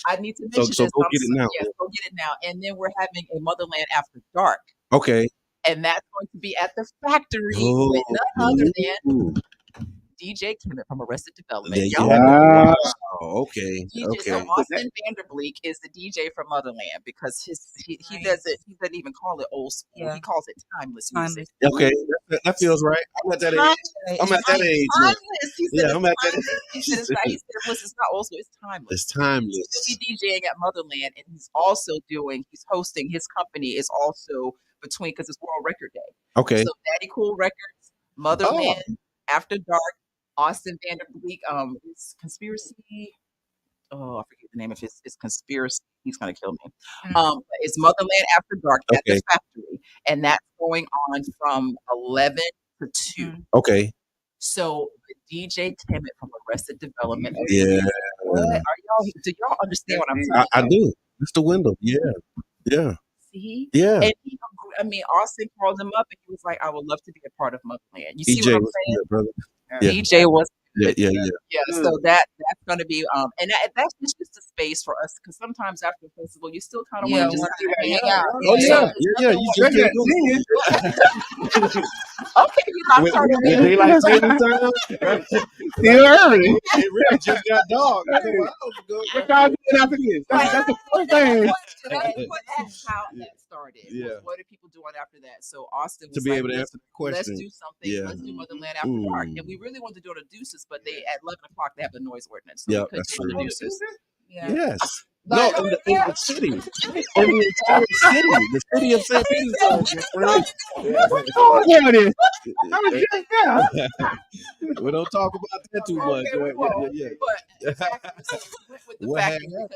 I need to mention So this. go get it now. Yes, go get it now. And then we're having a Motherland After Dark. Okay. And that's going to be at the factory with none other than DJ Kimmett from Arrested Development. There you Y'all have know it. Wow. Okay. So Austin Vanderbleek is the DJ from Motherland because he doesn't even call it old school. Yeah. He calls it timeless music. Okay. That feels right. I'm at that age. I'm at that age. Timeless. He said Yeah, I'm at that he said it's not, it's not old school, it's timeless. It's timeless. He'll be DJing at Motherland, and he's hosting his company is also between because it's World Record Day. Okay. So Daddy Cool Records, Motherland, After Dark, Austin Vanderbleek, it's Conspiracy. Oh, I forget the name of his. It's Conspiracy. He's gonna kill me. It's Motherland After Dark at the factory, and that's going on from 11 to 2. Okay. So DJ Kimmett from Arrested Development. Yeah. What are y'all? Do y'all understand what I'm saying? I do. It's the window. Yeah. Yeah. See? Yeah. And Austin called him up and he was like, I would love to be a part of Motherland. You see DJ what I'm was saying? good, brother. DJ was Yeah. so that's going to be and that's just a space for us because sometimes after the festival you still kind of want to just hang out. Oh yeah. You just can't do it. Okay, you not turning With daylight saving time. Still early. It really just got dark. What y'all doing after this? That's the first thing. That's how that started. Yeah. What are people doing after that? So Austin was To be like, able to answer the question. let's do something. Yeah. Let's do Motherland After Dark. And we really wanted to do it on Deuces, but they at 11 o'clock they have the noise ordinance. So Yeah, we couldn't that's do it on true. Deuces. Yeah. Yes. No, in the city. In the entire city. The city of St. Petersburg. We don't talk about that too much. Yeah. But with the fact because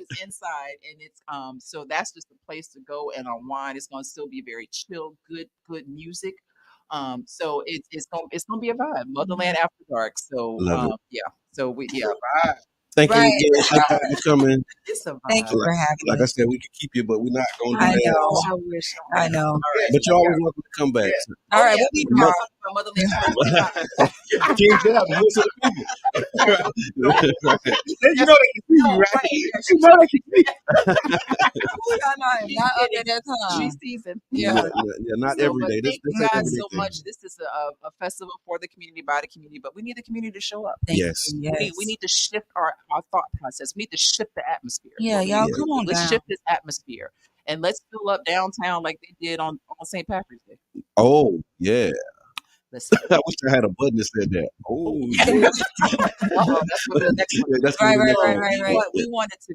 it's inside and it's so that's just a place to go and unwind. It's gonna still be very chill, good music. So it's gonna be a vibe. Motherland After Dark. So yeah. So Thank you again for coming. It's a vibe. Thank you for having me. Like I said, we can keep you, but we're not going to do I that. know. I wish. I know. But you're always welcome to come back. All right, we'll be tomorrow. Motherland. King Dab, listen to people. You know they can see you, right? You know they can see you. Not under that time. Tree season. Yeah, not every day. Thank you ain't guys every so day. much. This is a festival for the community, by the community, but we need the community to show up. Yes. We need to shift our thought process. We need to shift the atmosphere. Yeah, y'all, come on Let's down. shift this atmosphere and let's fill up downtown like they did on St. Patrick's Day. Oh, yeah. Listen. I wish I had a button that said that. Oh, yeah. That's what the next one. That's Right. But we wanted to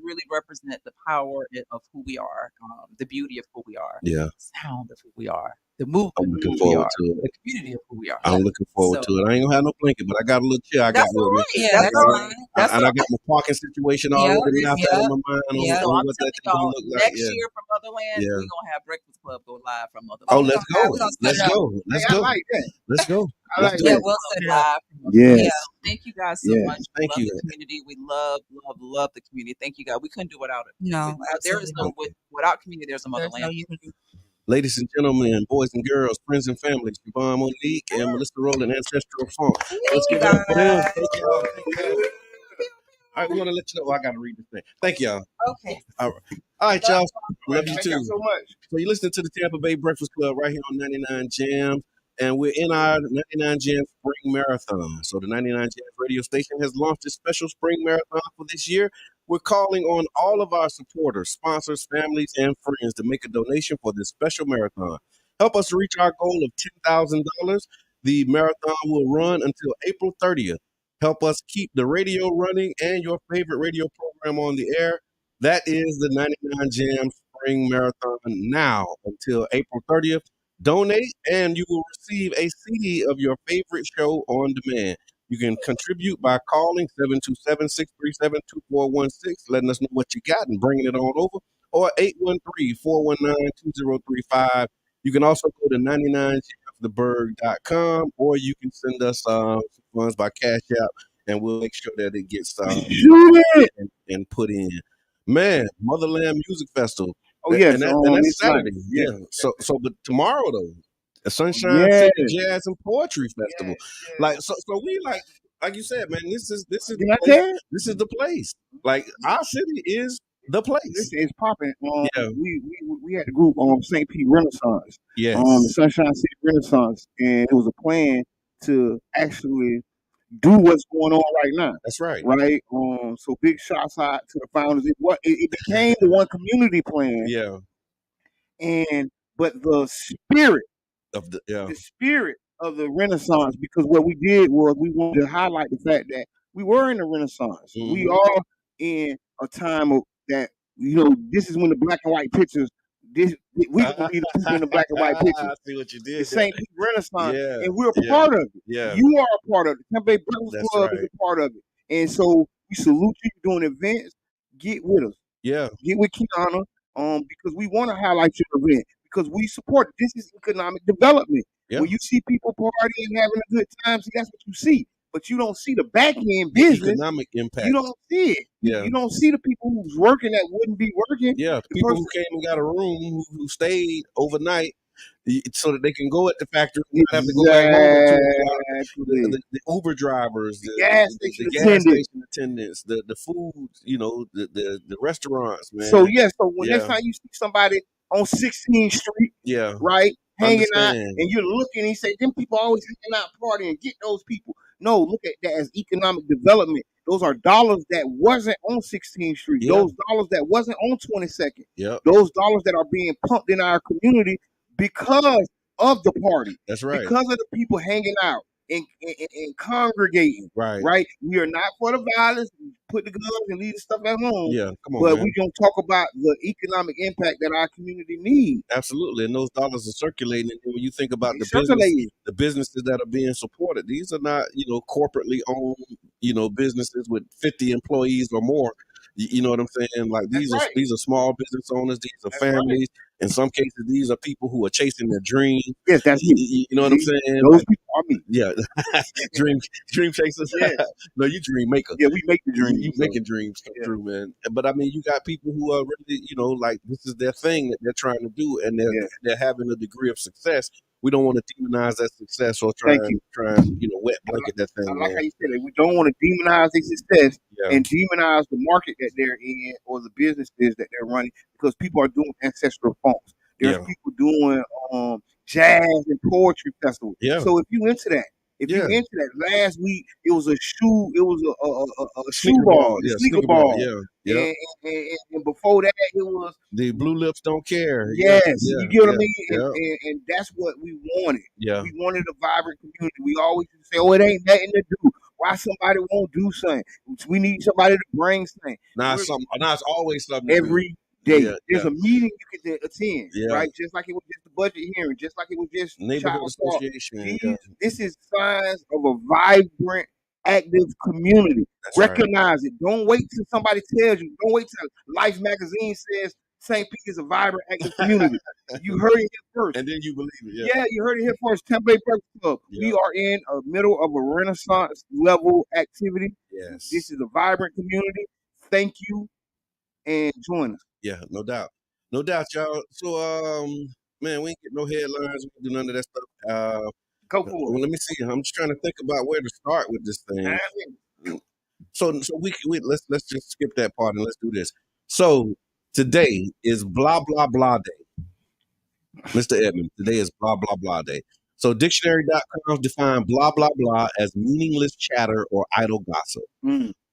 really represent the power of who we are, the beauty of who we are, Yeah. the sound of who we are, the movement I'm of looking who we forward are, to it. the community of who we are. I'm looking forward to it. I ain't gonna have no blanket, but I got a little chair I got That's with all me. right. Yeah, that's all right. And I got my parking situation already mapped out in my mind So on I'm what that telling thing gonna y'all, look like. next Yeah. year from Motherland, Yeah. we're gonna have Breakfast Club go live from Motherland. Oh, let's go. We're gonna Let's set it go. Let's I go. like that. Let's go. I like Yeah, that. we'll set it up. Live from Motherland. Yes. So thank you guys so Yeah. much. Thank love you. the community. We love the community. Thank you guys. We couldn't do without it. No, There is no without community. There's a there's Motherland. no unity. Ladies and gentlemen, boys and girls, friends and family, Siobhan, Monique, and Melissa Roland, Ancestral Funk. Let's give it up for them. Thank y'all. Thank y'all. All right, we want to let you know. I got to read this thing. Thank y'all. Okay. All right, y'all. Love you Thank too. y'all so much. So you're listening to the Tampa Bay Breakfast Club right here on 99 Jams, and we're in our 99 Jams Spring Marathon. So the 99 Jams radio station has launched a special Spring Marathon for this year. We're calling on all of our supporters, sponsors, families, and friends to make a donation for this special marathon. Help us reach our goal of $10,000. The marathon will run until April 30th. Help us keep the radio running and your favorite radio program on the air. That is the 99 Jams Spring Marathon now until April 30th. Donate and you will receive a CD of your favorite show on demand. You can contribute by calling 727-637-2416, letting us know what you got and bringing it on over, or 813-419-2035. You can also go to 99jftheberg.com, or you can send us some funds by Cash App, and we'll make sure that it gets and put in. Man, Motherland Music Festival. Oh yes, and that's it's Saturday. nice. Yeah. So but tomorrow though, the Sunshine City Jazz and Poetry Festival. Like so we like you said, man, this is the place. This is the place. Like our city is the place. This is popping. Yeah. We had the group St. Pete Renaissance. Yes. The Sunshine City Renaissance, and it was a plan to actually do what's going on right now. That's right. Right. So big shouts out to the founders. It became the one community plan. Yeah. But the spirit of the spirit of the Renaissance, because what we did was we wanted to highlight the fact that we were in the Renaissance. Mhm. We are in a time of that. This is when the black and white pictures. We gonna be the people in the black and white pictures. I see what you did. The St. Pete Renaissance, Yeah. and we're a part of it. Yeah. You are a part of it. Tampa Bay Breakfast That's Club right. is a part of it, and so we salute you doing events. Get with us. Yeah. Get with Qiana, because we want to highlight your event, because we support. This is economic development. Yeah. When you see people partying, having a good time, see, that's what you see. But you don't see the back end business. Economic impact. You don't see it. Yeah. You don't see the people who's working that wouldn't be working. Yeah, the people who came and got a room, who stayed overnight, so that they can go at the factory and not have to go back home at 2 o'clock. The Uber drivers, the gas station attendants, the food, the restaurants, man. So when next time you see somebody on 16th Street, right, hanging out, and you're looking, and you say, them people always hanging out, partying, get those people. No, look at that as economic development. Those are dollars that wasn't on 16th Street. Yeah. Those dollars that wasn't on 22nd. Yep. Those dollars that are being pumped in our community because of the party. That's right. Because of the people hanging out and congregating. Right. We are not for the violence. Put the guns and leave the stuff at home. Yeah, come on, but man. we gonna talk about the economic impact that our community needs. Absolutely, and those dollars are circulating. And when you think about the businesses that are being supported, these are not corporately owned businesses with 50 employees or more. You know what I'm saying? Like these are small business owners. These are families. In some cases, these are people who are chasing their dream. Yes, that's you know what I'm saying? Those people are me. Yeah, dream chasers. Yes. No, you dream makers. Yeah, we make the dreams. You making dreams come true, man. But I mean, you got people who are really, like this is their thing that they're trying to do, and they're having a degree of success. We don't want to demonize that success or try and wet blanket that thing. I like how you said it. We don't want to demonize their success and demonize the market that they're in or the businesses that they're running, because people are doing ancestral funks. There's people doing jazz and poetry festivals. Yeah. So if you into that, last week it was a shoe ball, sneaker ball. Yeah. And before that it was the Blue Lips Don't Care. Yes, you get what I mean? And that's what we wanted. Yeah. We wanted a vibrant community. We always used to say, it ain't nothing to do. Why somebody won't do something? We need somebody to bring something. Now it's always something every day. There's a meeting you can attend, right? Just like it was just the budget hearing, just like it was just neighborhood association. This is signs of a vibrant, active community. Recognize it. Don't wait till somebody tells you. Don't wait till Life magazine says St. Pete is a vibrant, active community. You heard it here first. And then you believe it. Yeah, you heard it here first. Tampa Bay Breakfast Club. We are in the middle of a Renaissance level activity. Yes. This is a vibrant community. Thank you, and join us. Yeah, no doubt. No doubt, y'all. So, Man, we ain't get no headlines. We don't do none of that stuff. Go for Well, it. let me see. I'm just trying to think about where to start with this thing. So we let's just skip that part and let's do this. So today is blah blah blah day, Mr. Edmund. Today is blah blah blah day. So dictionary.com define blah blah blah as meaningless chatter or idle gossip.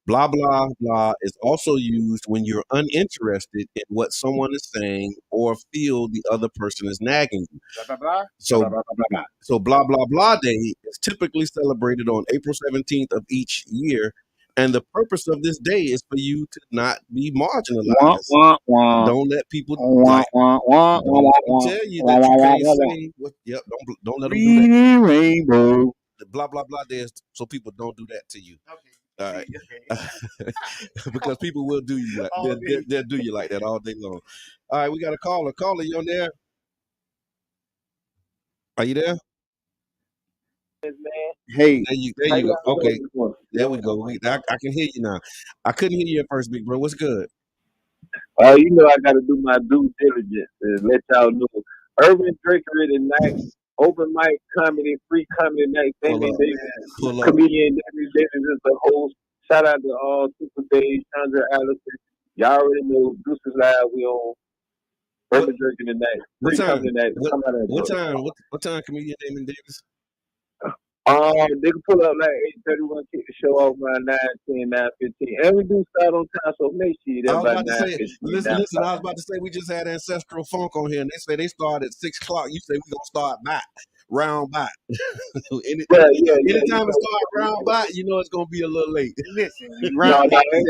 Blah blah blah is also used when you're uninterested in what someone is saying or feel the other person is nagging you. Blah, blah, blah. So Blah, blah, blah, blah. So blah blah blah day is typically celebrated on April 17th of each year, and the purpose of this day is for you to not be marginalized. Don't let people like. Don't tell you that you can't sing. Yep. Don't let them do that. Rainbow. The blah blah blah day is so people don't do that to you. Okay. All right. Because people will do you like they'll do you like that all day long. All right, we got a caller. Caller, you on there? Are you there? Hey, There you go. Okay, there we go. I can hear you now. I couldn't hear you at first, big bro. What's good? you know I got to do my due diligence and let y'all know. Urban Drinkery tonight, open mic comedy, free comedy night. Damien Davis, comedian Damien Davis is the host. Shout out to all Super Dave, Chandra Allison. Y'all already know Deuces Live. We on Urban Drinking tonight. Free comedy night. What time comedian Damien Davis? They can pull up like 8:31, kick the show off around 9:10, 9:15. And we do start on time, so make sure you're there by 9:15. Listen, I was about to say we just had Ancestral Funk on here, and they say they start at 6 o'clock. You say we gonna start back, round back. Anytime it start round back, you know it's gonna be a little late. Listen, round back. We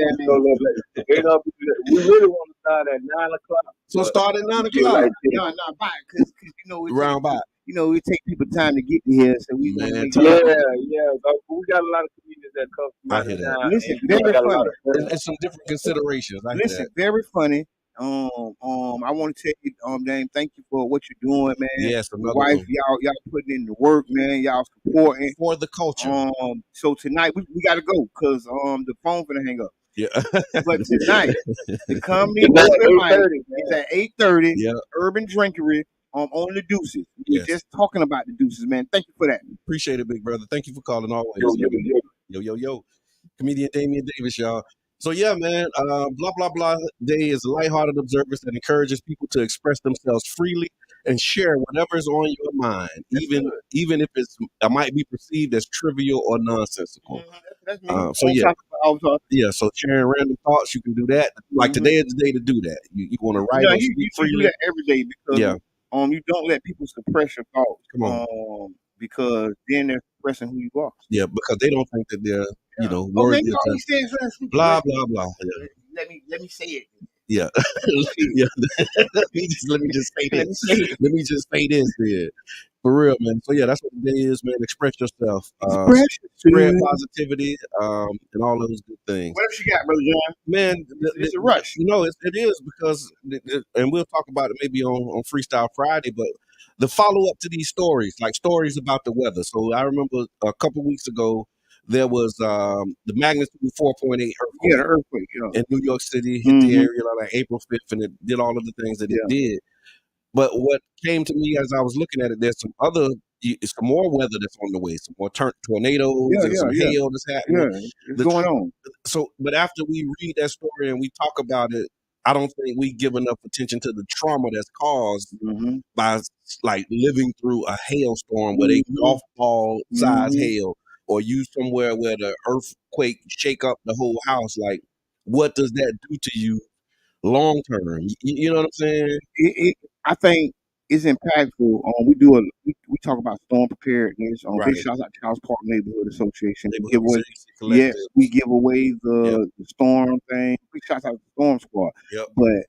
really want to start at 9 o'clock. So start at 9 o'clock. No, back, because you know it's round back. You know, it takes people time to get here, so we want to make sure. Yeah. We got a lot of comedians that come from out of town. Listen, very funny. There's some different considerations. Listen, very funny. I want to tell you, Dame, thank you for what you're doing, man. Yes, your wife, y'all putting in the work, man. Y'all supporting for the culture. So tonight we got to go because the phone finna hang up. Yeah. But tonight, the comedy is at 8:30. Yeah. Urban Drinkery. On the Deuces. We're just talking about the Deuces, man. Thank you for that. Appreciate it, big brother. Thank you for calling always. Yo. Comedian Damien Davis, y'all. So yeah, man, blah blah blah day is a lighthearted observance that encourages people to express themselves freely and share whatever is on your mind, even if it might be perceived as trivial or nonsensical. That's me. So sharing random thoughts, you can do that. Like today is the day to do that. You want to write or speak freely. You do that every day because you don't let people suppress your thoughts. Come on. Because then they're suppressing who you are. Yeah, because they don't think that they're, worthy of blah blah blah. Yeah. Let me say it. Yeah. Let me just say this. Let me just say this then. For real, man. So yeah, that's what the day is, man. Express yourself. Spread positivity, and all those good things. What else you got, Brother John? Man, it's a rush. It is because, and we'll talk about it maybe on Freestyle Friday, but the follow up to these stories, like stories about the weather. So I remember a couple weeks ago, there was the magnitude 4.8 earthquake. Yeah, the earthquake in New York City hit the area like April 5th, and it did all of the things that it did. But what came to me as I was looking at it, there's some more weather that's on the way, some more tornadoes and some hail that's happening. Yeah, it's going on. So, but after we read that story and we talk about it, I don't think we give enough attention to the trauma that's caused by like living through a hailstorm where they golf ball size hail, or you somewhere where the earthquake shake up the whole house. Like, what does that do to you long term? You know what I'm saying? I think it's impactful. We talk about storm preparedness. Big shouts out to House Park Neighborhood Association. We give away the storm thing. Big shouts out to the Storm Squad. But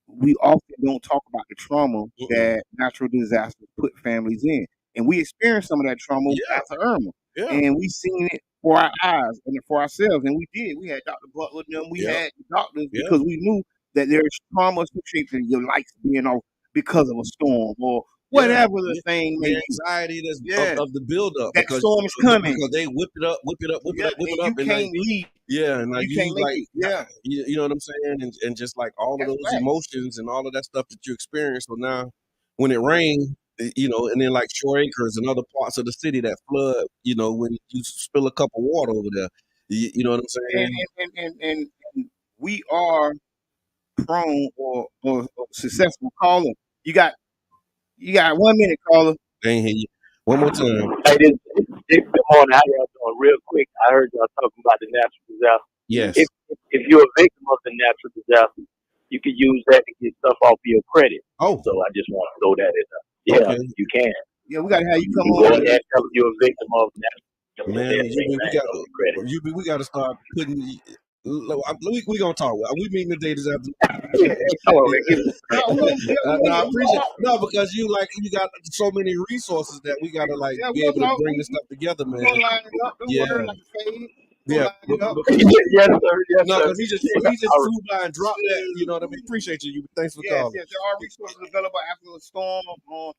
we often don't talk about the trauma that natural disasters put families in. And we experienced some of that trauma after Irma. Yeah. And we seen it for our eyes and for ourselves. And we did. We had Dr. Butler and them. We had doctors because we knew that there's trauma associated with your lights being off because of a storm or whatever the thing may be. Anxiety that's of the buildup. That storm is coming. Because they whip it up. You can't leave. Yeah, and like you can't like, you know what I'm saying? And just like all of those emotions and all of that stuff that you experience. So now when it rains, and then like Shore Acres and other parts of the city that flood, when you spill a cup of water over there. You know what I'm saying? And we are prone or successful. Caller, you got 1 minute, caller. I ain't hear you. One more time. Hey, this good morning. How y'all doing? Real quick, I heard y'all talking about the natural disaster. Yes. If you're a victim of the natural disaster, you can use that to get stuff off your credit. Oh. So I just want to throw that in there. Yeah, okay. You can. Yeah, we gotta have you come Go on. ahead and tell them you're a victim of natural Man, we got to start putting. We gonna talk. We meeting today this afternoon. I appreciate it. No, because you got so many resources that we gotta be able to bring this stuff together, man. Yeah. Yeah. Yes, sir. Yes, no, because sir. he just flew by and dropped that. You know what I mean? Appreciate you. Thanks for calling. Yes, there are resources available after the storm.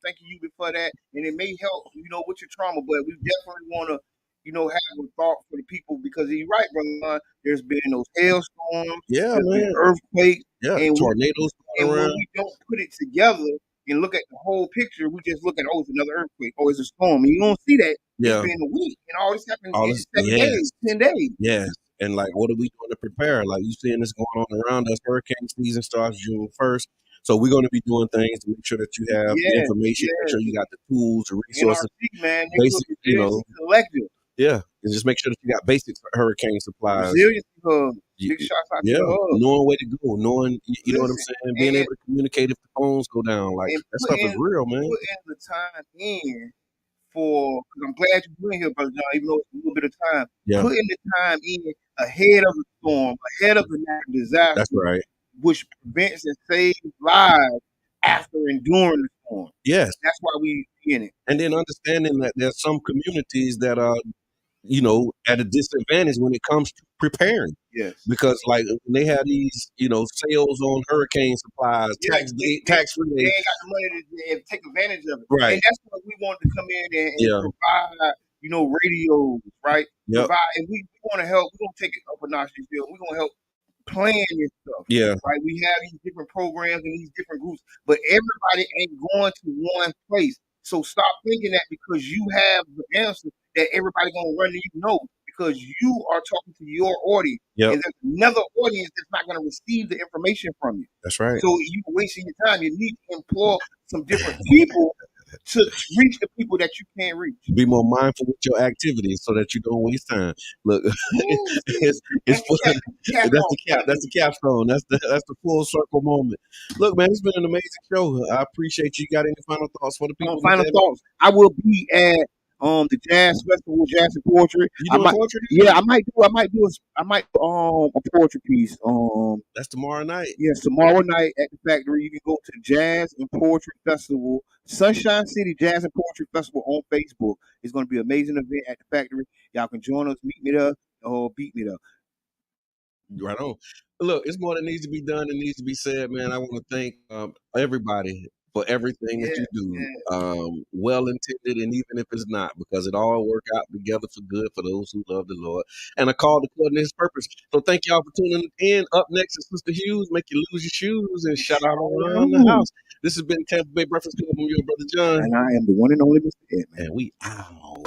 Thank you for that, and it may help with your trauma, but we definitely want to have a thought for the people because you're right, brother. There's been those hailstorms, yeah, man, earthquakes, and tornadoes, and when we don't put it together and look at the whole picture, we just look at it's another earthquake, it's a storm, and you don't see that. Yeah. It's been a week, and all this happened in 7 days, 10 days. Yes. And what are we doing to prepare? Like you seeing this going on around us. Hurricane season starts June 1st. So we're going to be doing things to make sure that you have the information, make sure you got the tools, the resources. NRC, man, basic, collective. Yeah. And just make sure that you got basic hurricane supplies. Resilience, big shots out to the hub. Knowing where to go, knowing, you know what I'm saying? Being able to communicate if the phones go down. Like that stuff is real, man. Putting the time in because I'm glad you're doing here, Brother John, even though it's a little bit of time. Yeah. Putting the time in ahead of the storm, ahead of the natural disaster. That's right. Which prevents and saves lives after and during the storm. Yes. That's why we in it. And then understanding that there's some communities that are, at a disadvantage when it comes to preparing. Yes. Because when they have these, sales on hurricane supplies, tax free. They ain't got the money to take advantage of it. Right. And that's what we wanted to come in and provide, radios, right? Yep. And we want to help. We're going to take it up a notch this year. We're going to help plan this stuff. Yeah. Right. We have these different programs and these different groups, but everybody ain't going to one place. So stop thinking that because you have the answer that everybody gonna run to because you are talking to your audience. Yep. And there's another audience that's not gonna receive the information from you. That's right. So you're wasting your time. You need to employ some different people to reach the people that you can't reach. Be more mindful with your activities so that you don't waste time. Look, it's fun. That's the capstone. That's the full circle moment. Look, man, it's been an amazing show. I appreciate you. Got any final thoughts for the people? Final thoughts. I will be at the Jazz Festival, Jazz and Poetry. You doing poetry? Yeah, I might do a poetry piece. That's tomorrow night. Yes, tomorrow night at the Factory. You can go to Jazz and Poetry Festival, Sunshine City Jazz and Poetry Festival on Facebook. It's going to be an amazing event at the Factory. Y'all can join us, meet me there, or beat me there. Right on. Look, it's more that needs to be done and needs to be said, man. I want to thank everybody for everything that you do. Well intended, and even if it's not, because it all work out together for good for those who love the Lord. And a call to coordinate His purpose. So thank y'all for tuning in. Up next is Sister Hughes, make you lose your shoes and shout out around the house. This has been Tampa Bay Breakfast Club. I'm your brother John. And I am the one and only Mr. Ed, man. And we out.